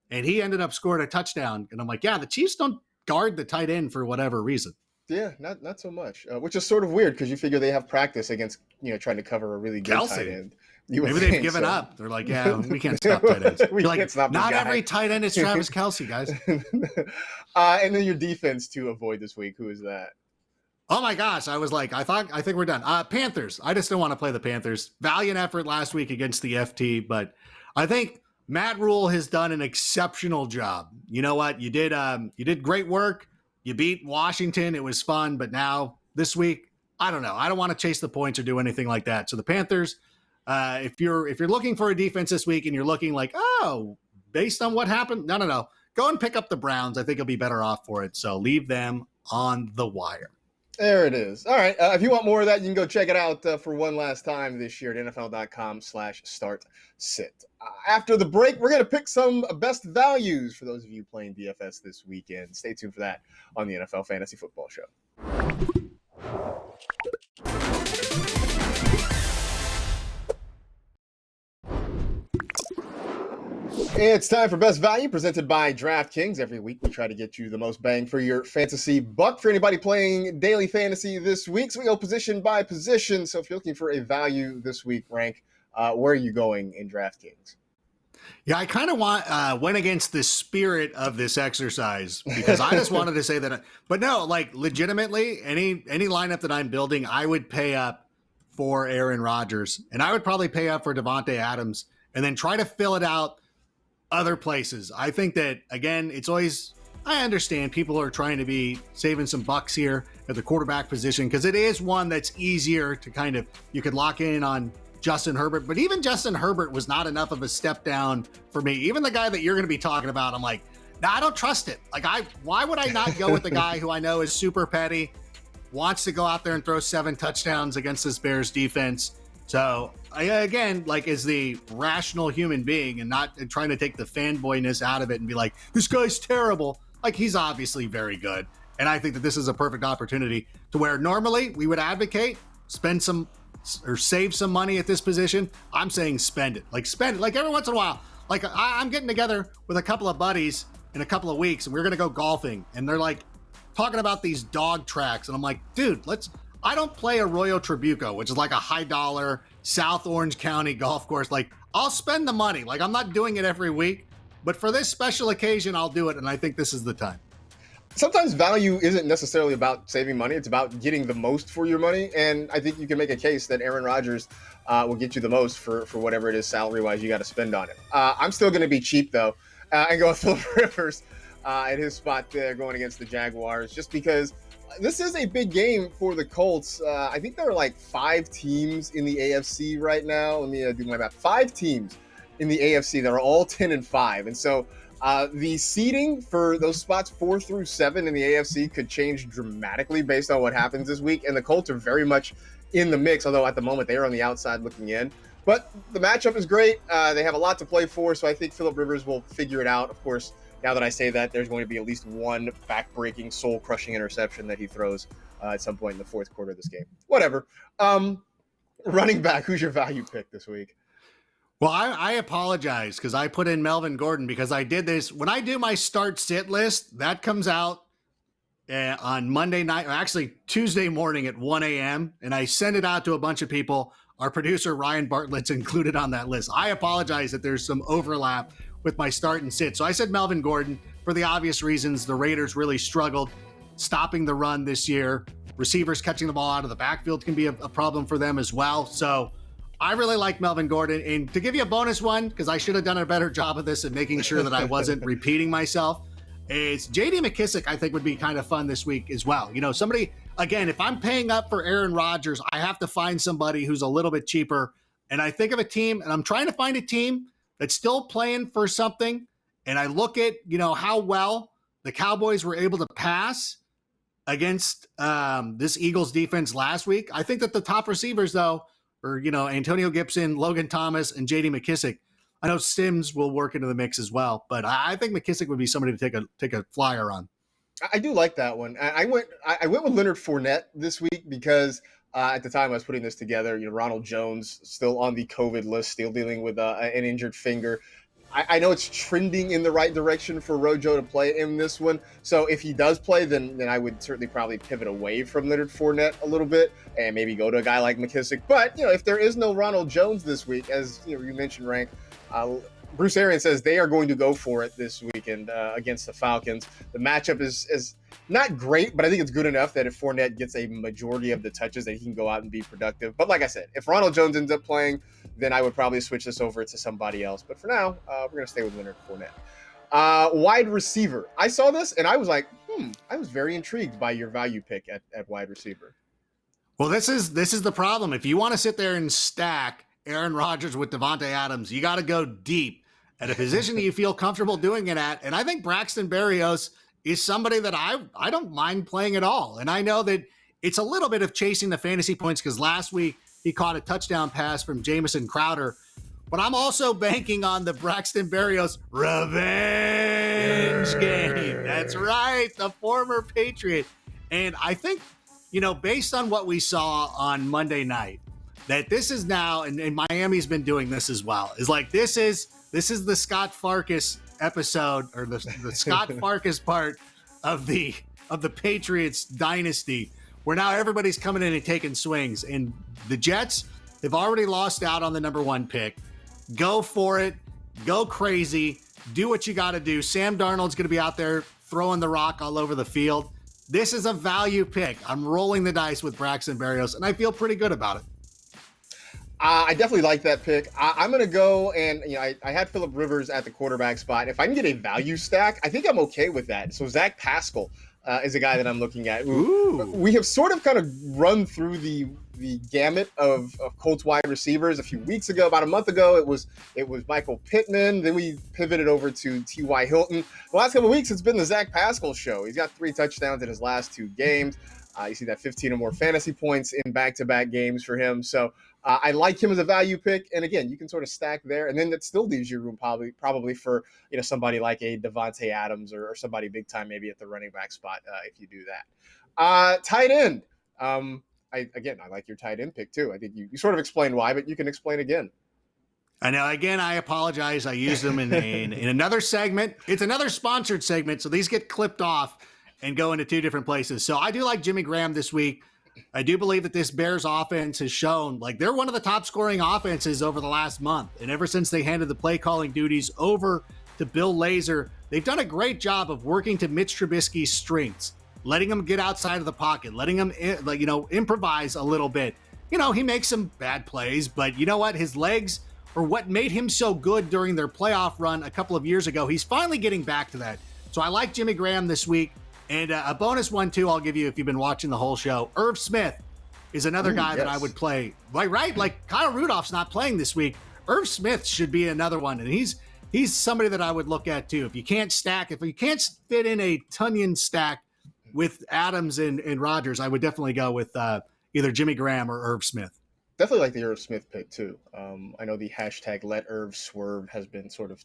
and he ended up scoring a touchdown. And I'm like, yeah, the Chiefs don't guard the tight end for whatever reason. Yeah, not so much, which is sort of weird because you figure they have practice against, trying to cover a really good tight end. Maybe they've given up. They're like, yeah, we can't stop tight ends. Not every tight end is Travis Kelce, guys. And then your defense to avoid this week. Who is that? Oh my gosh. I was like, I think we're done. Panthers. I just don't want to play the Panthers. Valiant effort last week against the FT, but I think Matt Rule has done an exceptional job. You know what? You did great work. You beat Washington. It was fun, but now this week, I don't know. I don't want to chase the points or do anything like that. So the Panthers, if you're looking for a defense this week and you're looking like, oh, based on what happened, no. Go and pick up the Browns. I think you'll be better off for it. So leave them on the wire. There it is. All right. If you want more of that, you can go check it out for one last time this year at NFL.com/start-sit. After the break, we're going to pick some best values for those of you playing DFS this weekend. Stay tuned for that on the NFL Fantasy Football Show. It's time for Best Value, presented by DraftKings. Every week, we try to get you the most bang for your fantasy buck. For anybody playing daily fantasy this week, so we go position by position. So if you're looking for a value this week, Rank, where are you going in DraftKings? Yeah, I kind of went against the spirit of this exercise because I just wanted to say that. But no, like legitimately, any lineup that I'm building, I would pay up for Aaron Rodgers, and I would probably pay up for Devontae Adams, and then try to fill it out other places. I think that, again, it's always, I understand people are trying to be saving some bucks here at the quarterback position because it is one that's easier to kind of, you could lock in on Justin Herbert, but even Justin Herbert was not enough of a step down for me. Even the guy that you're going to be talking about, I'm like, nah, I don't trust it. Like, why would I not go with the guy who I know is super petty, wants to go out there and throw 7 touchdowns against this Bears defense? So again, like as the rational human being and not trying to take the fanboyness out of it and be like, this guy's terrible. Like he's obviously very good. And I think that this is a perfect opportunity to where normally we would advocate, spend some or save some money at this position. I'm saying spend it. Like every once in a while. Like I'm getting together with a couple of buddies in a couple of weeks and we're going to go golfing. And they're like talking about these dog tracks. And I'm like, dude, I don't play Arroyo Trabuco, which is like a high dollar South Orange County golf course. Like I'll spend the money. Like I'm not doing it every week, but for this special occasion, I'll do it. And I think this is the time. Sometimes value isn't necessarily about saving money. It's about getting the most for your money. And I think you can make a case that Aaron Rodgers will get you the most for whatever it is salary-wise you got to spend on it. I'm still going to be cheap, though, and go with Philip Rivers at his spot there going against the Jaguars, just because this is a big game for the Colts. I think there are like 5 teams in the AFC right now. Let me do my math. 5 teams in the AFC that are all 10-5. And so the seeding for those spots 4 through 7 in the AFC could change dramatically based on what happens this week. And the Colts are very much in the mix, although at the moment they are on the outside looking in. But the matchup is great. They have a lot to play for, so I think Philip Rivers will figure it out. Of course, now that I say that, there's going to be at least one back-breaking, soul-crushing interception that he throws at some point in the fourth quarter of this game. Whatever. Running back, who's your value pick this week? Well, I apologize because I put in Melvin Gordon because I did this. When I do my start-sit list, that comes out on Monday night, or actually Tuesday morning at 1 a.m., and I send it out to a bunch of people. Our producer, Ryan Bartlett's included on that list. I apologize that there's some overlap with my start and sit. So I said Melvin Gordon for the obvious reasons. The Raiders really struggled stopping the run this year. Receivers catching the ball out of the backfield can be a problem for them as well. So I really like Melvin Gordon. And to give you a bonus one, because I should have done a better job of this and making sure that I wasn't repeating myself, is J.D. McKissic, I think would be kind of fun this week as well. You know, somebody, again, if I'm paying up for Aaron Rodgers, I have to find somebody who's a little bit cheaper. And I think of a team, and I'm trying to find a team that's still playing for something. And I look at, you know, how well the Cowboys were able to pass against this Eagles defense last week. I think that the top receivers, though, are, you know, Antonio Gibson, Logan Thomas, and J.D. McKissic. I know Sims will work into the mix as well, but I think McKissic would be somebody to take a flyer on. I do like that one. I went with Leonard Fournette this week because at the time I was putting this together. Ronald Jones still on the COVID list, still dealing with an injured finger. I know it's trending in the right direction for Rojo to play in this one. So if he does play, then I would certainly probably pivot away from Leonard Fournette a little bit and maybe go to a guy like McKissick. But, if there is no Ronald Jones this week, as you mentioned, Rank, Bruce Arians says they are going to go for it this weekend against the Falcons. The matchup is not great, but I think it's good enough that if Fournette gets a majority of the touches, that he can go out and be productive. But like I said, if Ronald Jones ends up playing, then I would probably switch this over to somebody else. But for now, we're going to stay with Leonard Fournette. Wide receiver. I saw this, and I was like, I was very intrigued by your value pick at wide receiver. Well, this is the problem. If you want to sit there and stack Aaron Rodgers with Devontae Adams, you got to go deep at a position that you feel comfortable doing it at. And I think Braxton Berrios is somebody that I don't mind playing at all. And I know that it's a little bit of chasing the fantasy points because last week he caught a touchdown pass from Jamison Crowder. But I'm also banking on the Braxton Berrios revenge game. That's right, the former Patriot. And I think, based on what we saw on Monday night, that this is now, and Miami's been doing this as well, is like this is the Scott Farkas episode, or the Scott Farkas part of the Patriots dynasty, where now everybody's coming in and taking swings. And the Jets, they've already lost out on the number 1 pick. Go for it. Go crazy. Do what you got to do. Sam Darnold's going to be out there throwing the rock all over the field. This is a value pick. I'm rolling the dice with Braxton Berrios, and I feel pretty good about it. I definitely like that pick. I'm going to go, and I had Phillip Rivers at the quarterback spot. If I can get a value stack, I think I'm okay with that. So Zach Pascal is a guy that I'm looking at. Ooh. We have sort of kind of run through the gamut of Colts wide receivers. A few weeks ago, about a month ago, it was Michael Pittman. Then we pivoted over to T.Y. Hilton. The last couple of weeks, it's been the Zach Pascal show. He's got 3 touchdowns in his last 2 games. You see that 15 or more fantasy points in back-to-back games for him. So I like him as a value pick. And again, you can sort of stack there. And then that still leaves you room probably for somebody like a Devontae Adams or somebody big time maybe at the running back spot if you do that. Tight end. I like your tight end pick too. I think you sort of explained why, but you can explain again. I know. Again, I apologize. I used them in another segment. It's another sponsored segment, so these get clipped off and go into 2 different places. So I do like Jimmy Graham this week. I do believe that this Bears offense has shown like they're one of the top scoring offenses over the last month. And ever since they handed the play calling duties over to Bill Lazor, they've done a great job of working to Mitch Trubisky's strengths, letting him get outside of the pocket, letting him improvise a little bit. He makes some bad plays, but you know what? His legs are what made him so good during their playoff run a couple of years ago. He's finally getting back to that. So I like Jimmy Graham this week. And a bonus one, too, I'll give you if you've been watching the whole show. Irv Smith is another guy that I would play. Right? Like Kyle Rudolph's not playing this week. Irv Smith should be another one. And he's somebody that I would look at, too. If you can't fit in a Tunyon stack with Adams and Rodgers, I would definitely go with either Jimmy Graham or Irv Smith. Definitely like the Irv Smith pick, too. I know the hashtag #LetIrvSwerve has been sort of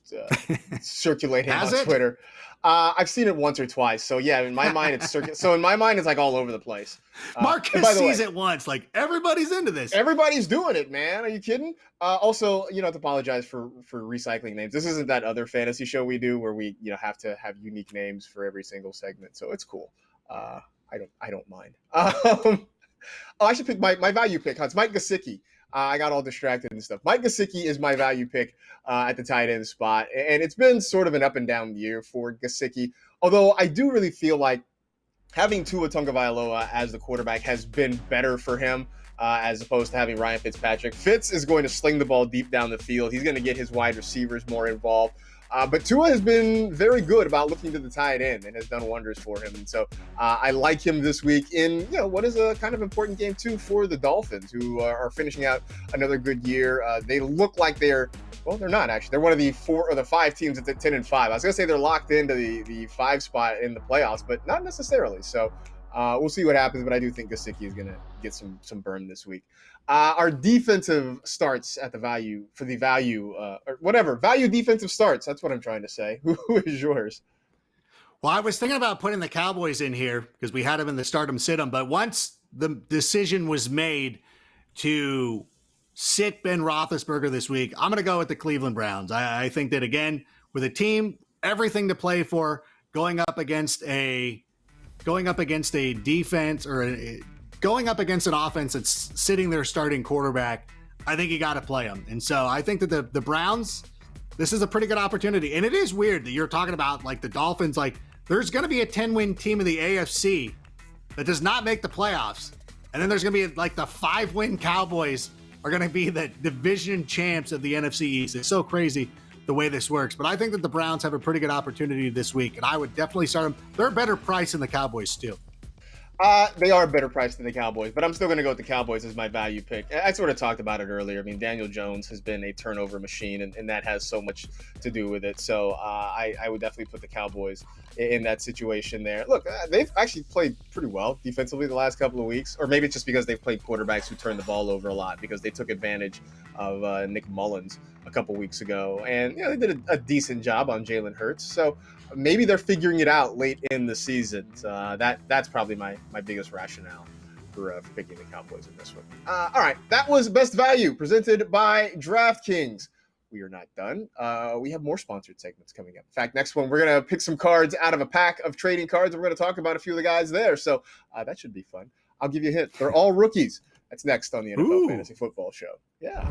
circulating on Twitter. I've seen it once or twice. So, yeah, in my mind, it's So, in my mind, it's like all over the place. Marcus sees it once. Like, everybody's into this. Everybody's doing it, man. Are you kidding? Also, I have to apologize for recycling names. This isn't that other fantasy show we do where we, have to have unique names for every single segment. So, it's cool. I don't mind. I should pick my value pick. It's Mike Gesicki. I got all distracted and stuff. Mike Gesicki is my value pick at the tight end spot. And it's been sort of an up and down year for Gesicki. Although I do really feel like having Tua Tagovailoa as the quarterback has been better for him as opposed to having Ryan Fitzpatrick. Fitz is going to sling the ball deep down the field. He's going to get his wide receivers more involved. But Tua has been very good about looking to the tight end and has done wonders for him. And so I like him this week in, what is a kind of important game too for the Dolphins, who are finishing out another good year. They look like they're not actually. They're one of the 4 or the 5 teams at 10-5. I was going to say they're locked into the 5 spot in the playoffs, but not necessarily. So we'll see what happens. But I do think Gesicki is going to get some burn this week. Our defensive starts at the value value defensive starts. That's what I'm trying to say. Who is yours? Well, I was thinking about putting the Cowboys in here because we had them in the start 'em sit 'em. But once the decision was made to sit Ben Roethlisberger this week, I'm going to go with the Cleveland Browns. I think that, again, with a team, everything to play for, going up against a defense or going up against an offense that's sitting there starting quarterback, I think you got to play them. And so I think that the Browns, this is a pretty good opportunity. And it is weird that you're talking about like the Dolphins, like there's going to be a 10-win team in the AFC that does not make the playoffs. And then there's going to be like the 5-win Cowboys are going to be the division champs of the NFC East. It's so crazy the way this works. But I think that the Browns have a pretty good opportunity this week, and I would definitely start them. They're a better price than the Cowboys too. They are a better price than the Cowboys, but I'm still going to go with the Cowboys as my value pick. I sort of talked about it earlier. I mean, Daniel Jones has been a turnover machine, and that has so much to do with it. So I would definitely put the Cowboys in that situation there. Look, they've actually played pretty well defensively the last couple of weeks, or maybe it's just because they've played quarterbacks who turn the ball over a lot because they took advantage of Nick Mullins a couple weeks ago. And, they did a decent job on Jalen Hurts. So maybe they're figuring it out late in the season. That's probably my biggest rationale for picking the Cowboys in this one. All right, that was Best Value presented by DraftKings. We are not done. We have more sponsored segments coming up. In fact, next one, we're going to pick some cards out of a pack of trading cards, and we're going to talk about a few of the guys there. So that should be fun. I'll give you a hint. They're all rookies. That's next on the NFL Fantasy Football Show. Yeah.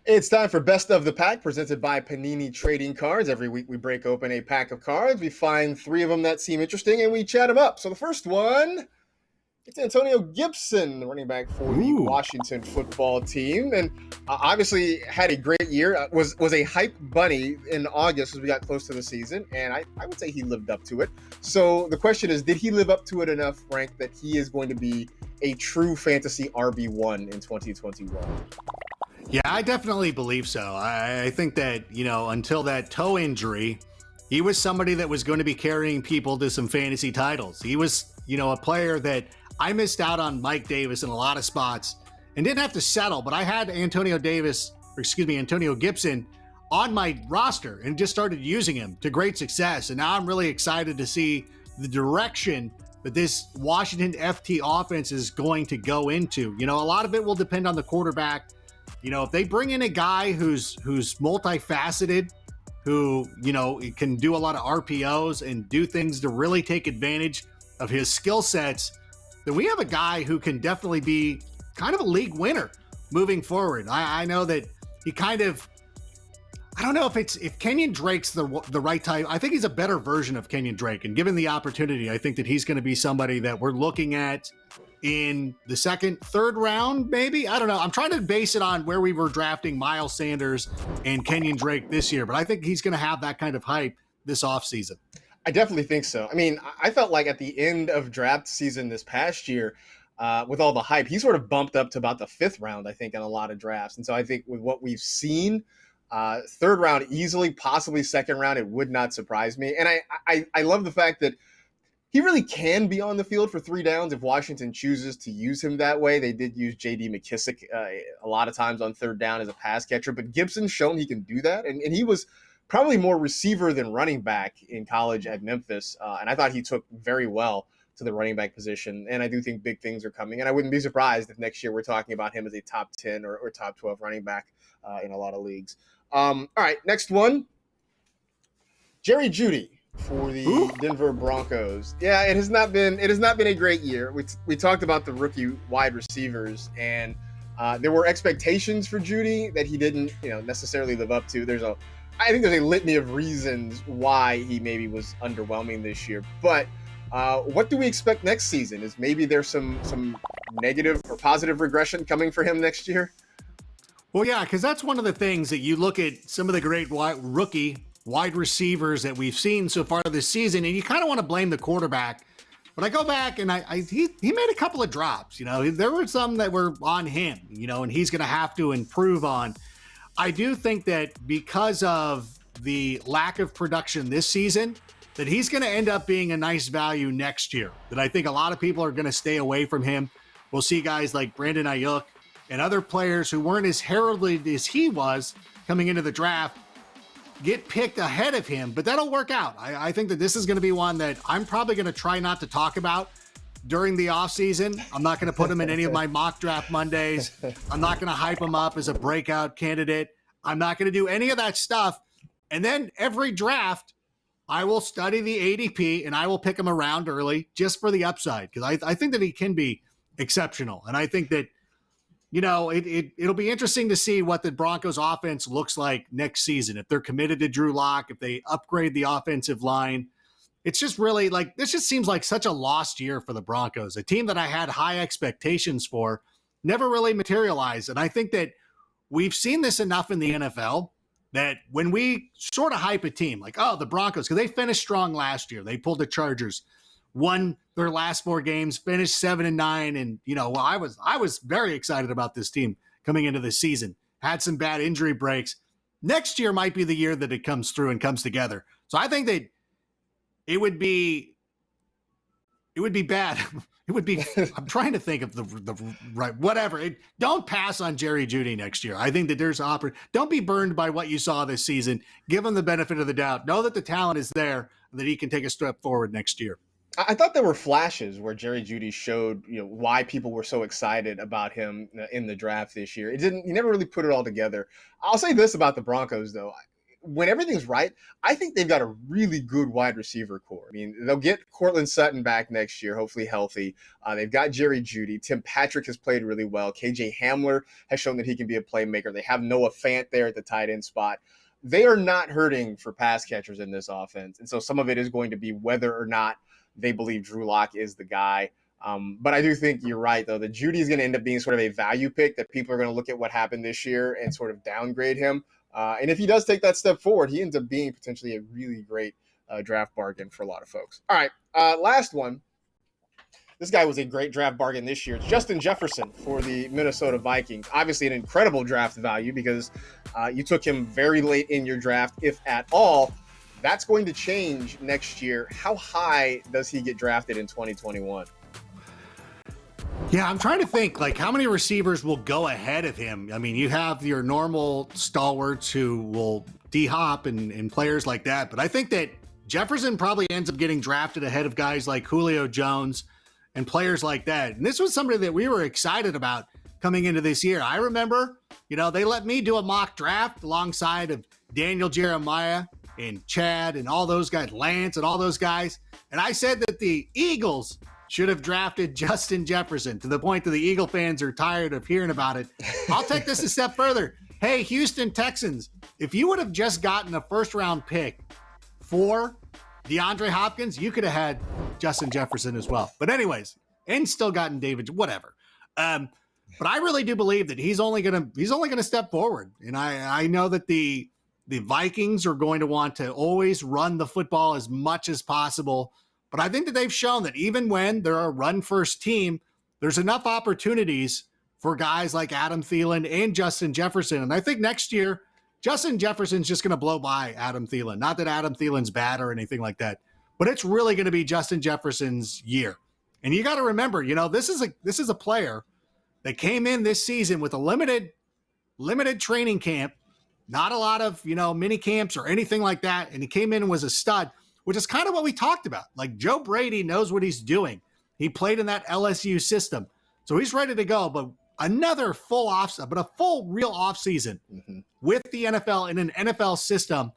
It's time for Best of the Pack, presented by Panini Trading Cards. Every week we break open a pack of cards. We find 3 of them that seem interesting, and we chat them up. So the first one, it's Antonio Gibson, the running back for the Washington football team, and obviously had a great year. Was a hype bunny in August as we got close to the season, and I would say he lived up to it. So the question is, did he live up to it enough, Frank, that he is going to be a true fantasy RB1 in 2021? Yeah, I definitely believe so. I think that, until that toe injury, he was somebody that was going to be carrying people to some fantasy titles. He was, a player that I missed out on Mike Davis in a lot of spots and didn't have to settle, but I had Antonio Gibson on my roster and just started using him to great success. And now I'm really excited to see the direction that this Washington FT offense is going to go into. A lot of it will depend on the quarterback. If they bring in a guy who's multifaceted, who, can do a lot of RPOs and do things to really take advantage of his skill sets, then we have a guy who can definitely be kind of a league winner moving forward. I know that he I don't know if Kenyon Drake's the right type. I think he's a better version of Kenyon Drake. And given the opportunity, I think that he's going to be somebody that we're looking at in the second, third round, maybe. I don't know. I'm trying to base it on where we were drafting Miles Sanders and Kenyon Drake this year, but I think he's going to have that kind of hype this offseason. I definitely think so. I mean, I felt like at the end of draft season this past year, with all the hype, he sort of bumped up to about the 5th round, I think, in a lot of drafts. And so I think with what we've seen, 3rd round easily, possibly 2nd round, it would not surprise me. And I love the fact that he really can be on the field for 3 downs if Washington chooses to use him that way. They did use J.D. McKissick a lot of times on 3rd down as a pass catcher, but Gibson's shown he can do that. And he was probably more receiver than running back in college at Memphis. And I thought he took very well to the running back position. And I do think big things are coming. And I wouldn't be surprised if next year we're talking about him as a top 10 or top 12 running back in a lot of leagues. All right, next one. Jerry Jeudy for the Denver Broncos. Yeah, it has not been a great year. We talked about the rookie wide receivers, and there were expectations for Jeudy that he didn't, necessarily live up to. I think there's a litany of reasons why he maybe was underwhelming this year. But what do we expect next season? Is maybe there's some negative or positive regression coming for him next year? Well, yeah, because that's one of the things that you look at some of the great rookie wide receivers that we've seen so far this season, and you kind of want to blame the quarterback. But I go back and he made a couple of drops. There were some that were on him, and he's going to have to improve on. I do think that because of the lack of production this season, that he's going to end up being a nice value next year. That I think a lot of people are going to stay away from him. We'll see guys like Brandon Ayuk and other players who weren't as heralded as he was coming into the draft get picked ahead of him, but that'll work out. I think that this is going to be one that I'm probably going to try not to talk about during the offseason. I'm not going to put him in any of my mock draft Mondays. I'm not going to hype him up as a breakout candidate. I'm not going to do any of that stuff. And then every draft, I will study the ADP and I will pick him around early just for the upside, because I think that he can be exceptional. And I think that, it'll be interesting to see what the Broncos offense looks like next season. If they're committed to Drew Lock, if they upgrade the offensive line. It's just really this just seems like such a lost year for the Broncos. A team that I had high expectations for never really materialized. And I think that we've seen this enough in the NFL that when we sort of hype a team like, oh, the Broncos, because they finished strong last year. They pulled the Chargers, won their last 4 games, finished 7-9. And, I was very excited about this team coming into the season. Had some bad injury breaks. Next year might be the year that it comes through and comes together. So I think that it would be bad. It would be, I'm trying to think of the right, whatever. Don't pass on Jerry Jeudy next year. I think that there's don't be burned by what you saw this season. Give him the benefit of the doubt. Know that the talent is there and that he can take a step forward next year. I thought there were flashes where Jerry Jeudy showed, why people were so excited about him in the draft this year. He never really put it all together. I'll say this about the Broncos, though. When everything's right, I think they've got a really good wide receiver core. I mean, they'll get Cortland Sutton back next year, hopefully healthy. They've got Jerry Jeudy. Tim Patrick has played really well. KJ Hamler has shown that he can be a playmaker. They have Noah Fant there at the tight end spot. They are not hurting for pass catchers in this offense. And so some of it is going to be whether or not they believe Drew Lock is the guy. But I do think you're right, though, that Jeudy is going to end up being sort of a value pick, that people are going to look at what happened this year and sort of downgrade him. And if he does take that step forward, he ends up being potentially a really great draft bargain for a lot of folks. All right, last one. This guy was a great draft bargain this year. It's Justin Jefferson for the Minnesota Vikings. Obviously an incredible draft value because you took him very late in your draft, if at all. That's going to change next year. How high does he get drafted in 2021? Yeah, I'm trying to think, how many receivers will go ahead of him? I mean, you have your normal stalwarts who will D-hop and players like that. But I think that Jefferson probably ends up getting drafted ahead of guys like Julio Jones and players like that. And this was somebody that we were excited about coming into this year. I remember, they let me do a mock draft alongside of Daniel Jeremiah and Chad and all those guys, Lance and all those guys. And I said that the Eagles should have drafted Justin Jefferson, to the point that the Eagle fans are tired of hearing about it. I'll take this a step further. Hey, Houston Texans, if you would have just gotten a first-round pick for DeAndre Hopkins, you could have had Justin Jefferson as well. But anyways, and still gotten David, whatever. But I really do believe that he's only gonna step forward. And I know that the Vikings are going to want to always run the football as much as possible. But I think that they've shown that even when they're a run-first team, there's enough opportunities for guys like Adam Thielen and Justin Jefferson. And I think next year, Justin Jefferson's just going to blow by Adam Thielen. Not that Adam Thielen's bad or anything like that, but it's really going to be Justin Jefferson's year. And you got to remember, this is a player that came in this season with a limited training camp, not a lot of, mini camps or anything like that. And he came in and was a stud, which is kind of what we talked about. Like, Joe Brady knows what he's doing. He played in that LSU system. So he's ready to go. But another full real offseason with the NFL in an NFL system,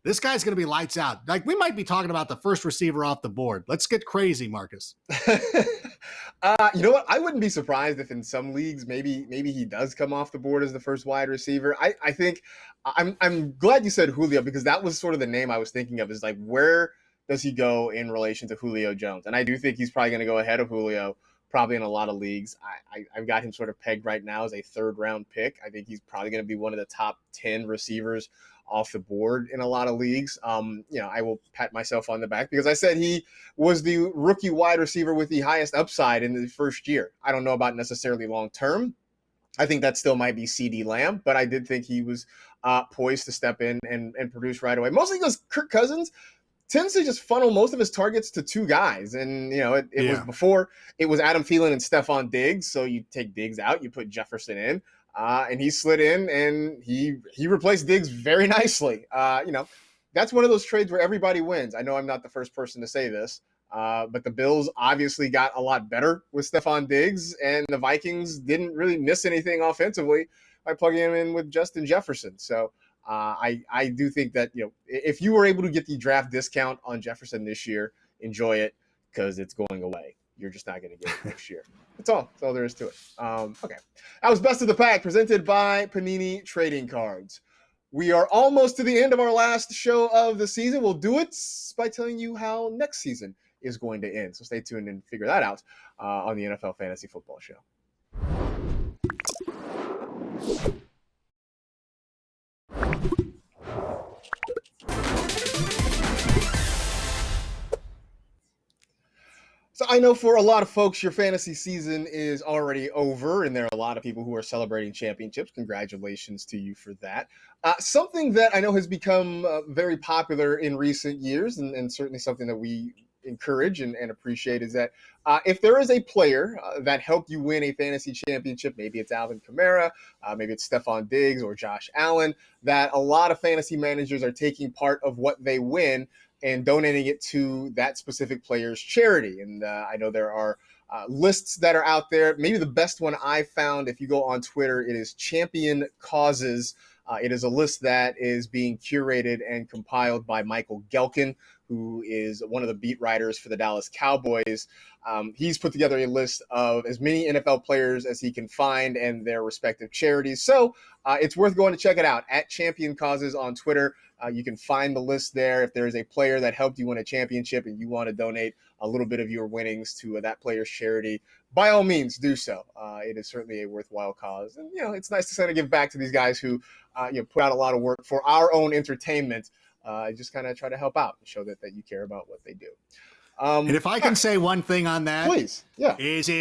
this guy's going to be lights out. We might be talking about the first receiver off the board. Let's get crazy, Marcus. You know what? I wouldn't be surprised if in some leagues, maybe he does come off the board as the first wide receiver. I think I'm glad you said Julio, because that was sort of the name I was thinking of, is where does he go in relation to Julio Jones? And I do think he's probably going to go ahead of Julio, probably in a lot of leagues. I've got him sort of pegged right now as a 3rd round pick. I think he's probably going to be one of the top 10 receivers off the board in a lot of leagues. I will pat myself on the back because I said he was the rookie wide receiver with the highest upside in the first year. I don't know about necessarily long-term. I think that still might be CeeDee Lamb, but I did think he was poised to step in and produce right away. Mostly because Kirk Cousins tends to just funnel most of his targets to 2 guys. And, it was before, it was Adam Thielen and Stephon Diggs. So you take Diggs out, you put Jefferson in. and he slid in and he replaced Diggs very nicely. That's one of those trades where everybody wins. I know I'm not the first person to say this, but the Bills obviously got a lot better with Stephon Diggs, and the Vikings didn't really miss anything offensively by plugging him in with Justin Jefferson. So I do think that, if you were able to get the draft discount on Jefferson this year, enjoy it, because it's going away. You're just not going to get it next year. That's all there is to it. Okay. That was Best of the Pack, presented by Panini Trading Cards. We are almost to the end of our last show of the season. We'll do it by telling you how next season is going to end. So stay tuned and figure that out on the NFL Fantasy Football Show. So I know for a lot of folks, your fantasy season is already over, and there are a lot of people who are celebrating championships. Congratulations to you for that. Something that I know has become very popular in recent years, and certainly something that we encourage and appreciate, is that if there is a player that helped you win a fantasy championship, maybe it's Alvin Kamara, maybe it's Stephon Diggs or Josh Allen, that a lot of fantasy managers are taking part of what they win and donating it to that specific player's charity. And I know there are lists that are out there. Maybe the best one I found, if you go on Twitter, it is Champion Causes. It is a list that is being curated and compiled by Michael Gelkin, who is one of the beat writers for the Dallas Cowboys. He's put together a list of as many NFL players as he can find and their respective charities. So it's worth going to check it out at Champion Causes on Twitter. You can find the list there. If there is a player that helped you win a championship and you want to donate a little bit of your winnings to that player's charity, by all means, do so. It is certainly a worthwhile cause. And, it's nice to kind of give back to these guys who, put out a lot of work for our own entertainment. Just kind of try to help out and show that you care about what they do. And if I can say one thing on that, please, yeah, is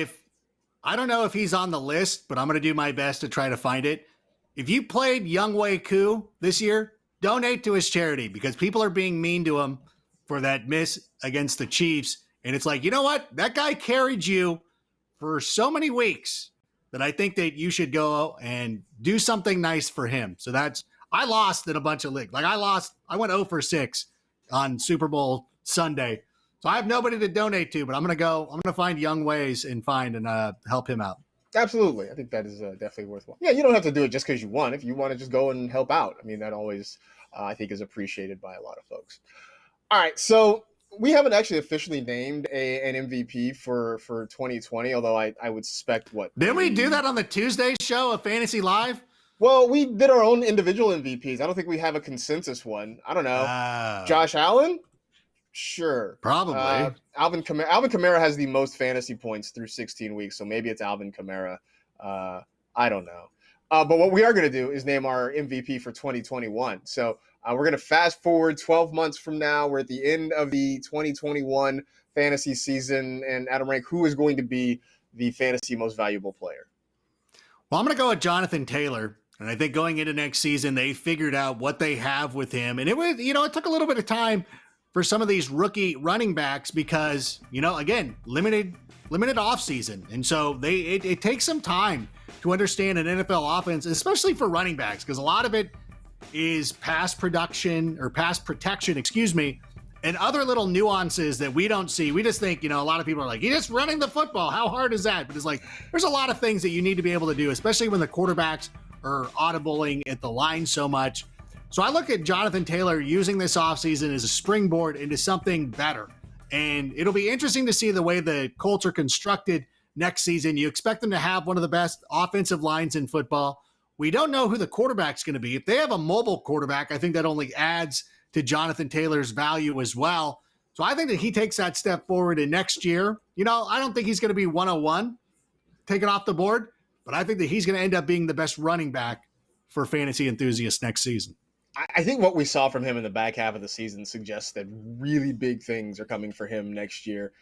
I don't know if he's on the list, but I'm going to do my best to try to find it. If you played Younghoe Koo this year, donate to his charity, because people are being mean to him for that miss against the Chiefs. And it's like, you know what? That guy carried you for so many weeks that I think that you should go and do something nice for him. So I lost in a bunch of leagues. I went 0 for 6 on Super Bowl Sunday. So I have nobody to donate to, but I'm going to find young ways and help him out. Absolutely. I think that is definitely worthwhile. Yeah, you don't have to do it just because you won. If you want to just go and help out, I mean, that always, I think, is appreciated by a lot of folks. All right, so we haven't actually officially named an MVP for 2020, although I would suspect Didn't we do that on the Tuesday show of Fantasy Live? Well, we did our own individual MVPs. I don't think we have a consensus one. I don't know. Josh Allen? Sure. Probably. Alvin Kamara has the most fantasy points through 16 weeks, so maybe it's Alvin Kamara. I don't know. But what we are going to do is name our MVP for 2021. So we're going to fast forward 12 months from now. We're at the end of the 2021 fantasy season. And Adam, rank who is going to be the fantasy most valuable player? Well, I'm going to go with Jonathan Taylor. And I think going into next season, they figured out what they have with him. And it took a little bit of time for some of these rookie running backs because, again, limited offseason. And so it takes some time to understand an NFL offense, especially for running backs, because a lot of it is pass protection, and other little nuances that we don't see. We just think, a lot of people are like, he's just running the football. How hard is that? But it's like, there's a lot of things that you need to be able to do, especially when the quarterbacks are audibling at the line so much. So I look at Jonathan Taylor using this offseason as a springboard into something better. And it'll be interesting to see the way the Colts are constructed next season. You expect them to have one of the best offensive lines in football. We don't know who the quarterback's going to be. If they have a mobile quarterback, I think that only adds to Jonathan Taylor's value as well. So I think that he takes that step forward in next year. I don't think he's going to be 101 taken off the board, but I think that he's going to end up being the best running back for fantasy enthusiasts next season. I think what we saw from him in the back half of the season suggests that really big things are coming for him next year.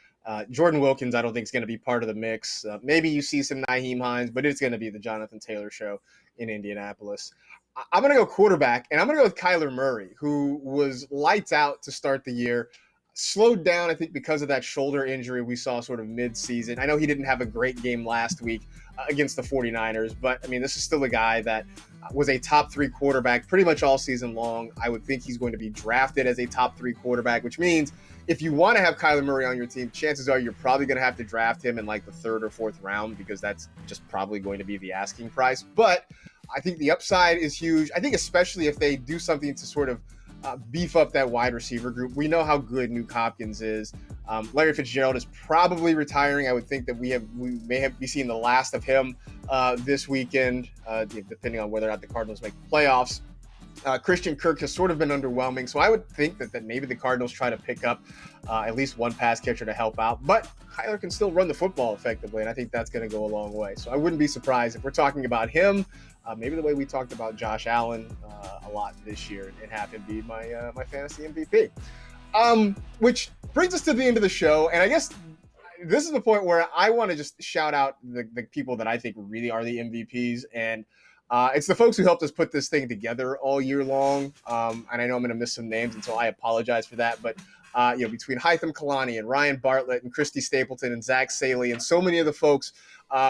Jordan Wilkins, I don't think, is going to be part of the mix. Maybe you see some Nyheim Hines, but it's going to be the Jonathan Taylor show in Indianapolis. I'm going to go quarterback, and I'm going to go with Kyler Murray, who was lights out to start the year. slowed down, I think, because of that shoulder injury we saw sort of mid-season. I know he didn't have a great game last week against the 49ers, but I mean, this is still a guy that was a top 3 quarterback pretty much all season long. I would think he's going to be drafted as a top 3 quarterback, which means if you want to have Kyler Murray on your team, chances are you're probably going to have to draft him in like the 3rd or 4th round, because that's just probably going to be the asking price. But I think the upside is huge. I think especially if they do something to sort of beef up that wide receiver group. We know how good Nuke Hopkins is. Larry Fitzgerald is probably retiring. I would think that we may have be seeing the last of him this weekend, depending on whether or not the Cardinals make the playoffs. Christian Kirk has sort of been underwhelming, so I would think that maybe the Cardinals try to pick up at least one pass catcher to help out. But Kyler can still run the football effectively, and I think that's going to go a long way. So I wouldn't be surprised if we're talking about him, maybe the way we talked about Josh Allen a lot this year, and have him be my fantasy MVP. Which brings us to the end of the show, and I guess this is the point where I want to just shout out the people that I think really are the MVPs, and it's the folks who helped us put this thing together all year long. And I know I'm going to miss some names, and so I apologize for that. But between Hytham Kalani and Ryan Bartlett and Christy Stapleton and Zach Saley and so many of the folks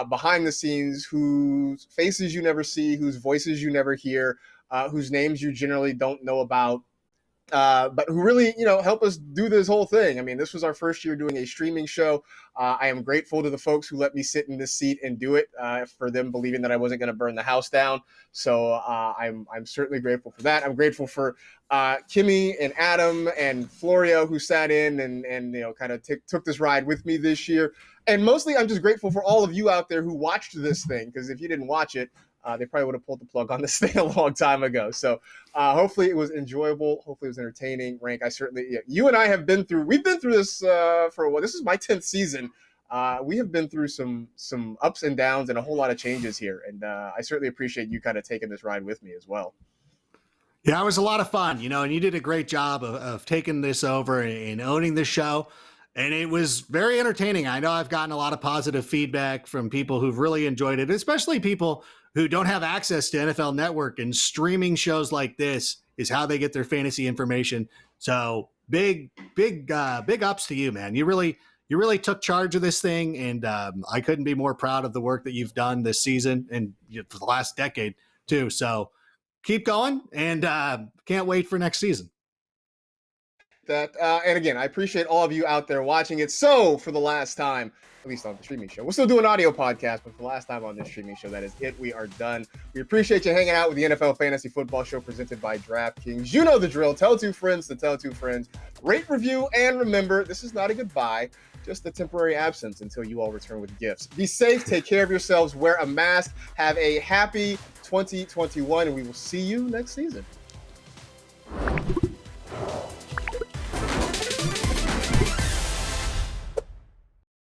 behind the scenes whose faces you never see, whose voices you never hear, whose names you generally don't know about, but who really, help us do this whole thing. I mean, this was our first year doing a streaming show. I am grateful to the folks who let me sit in this seat and do it, for them believing that I wasn't going to burn the house down. So I'm certainly grateful for that. I'm grateful for Kimmy and Adam and Florio, who sat in and kind of took this ride with me this year. And mostly I'm just grateful for all of you out there who watched this thing, because if you didn't watch it, they probably would have pulled the plug on this thing a long time ago. So hopefully it was enjoyable. Hopefully it was entertaining. Rank, you and I we've been through this for a while. This is my 10th season. We have been through some ups and downs and a whole lot of changes here. And I certainly appreciate you kind of taking this ride with me as well. Yeah, it was a lot of fun, and you did a great job of taking this over and owning the show. And it was very entertaining. I know I've gotten a lot of positive feedback from people who've really enjoyed it, especially people who don't have access to NFL Network, and streaming shows like this is how they get their fantasy information. So big ups to you, man. You really took charge of this thing. And I couldn't be more proud of the work that you've done this season and for the last decade too. So keep going, and can't wait for next season. And again, I appreciate all of you out there watching it. So for the last time, at least on the streaming show, we'll still do an audio podcast, but for the last time on this streaming show, that is it. We are done. We appreciate you hanging out with the NFL Fantasy Football Show presented by DraftKings. You know the drill. Tell 2 friends to tell 2 friends. Rate, review, and remember, this is not a goodbye, just a temporary absence until you all return with gifts. Be safe. Take care of yourselves. Wear a mask. Have a happy 2021, and we will see you next season.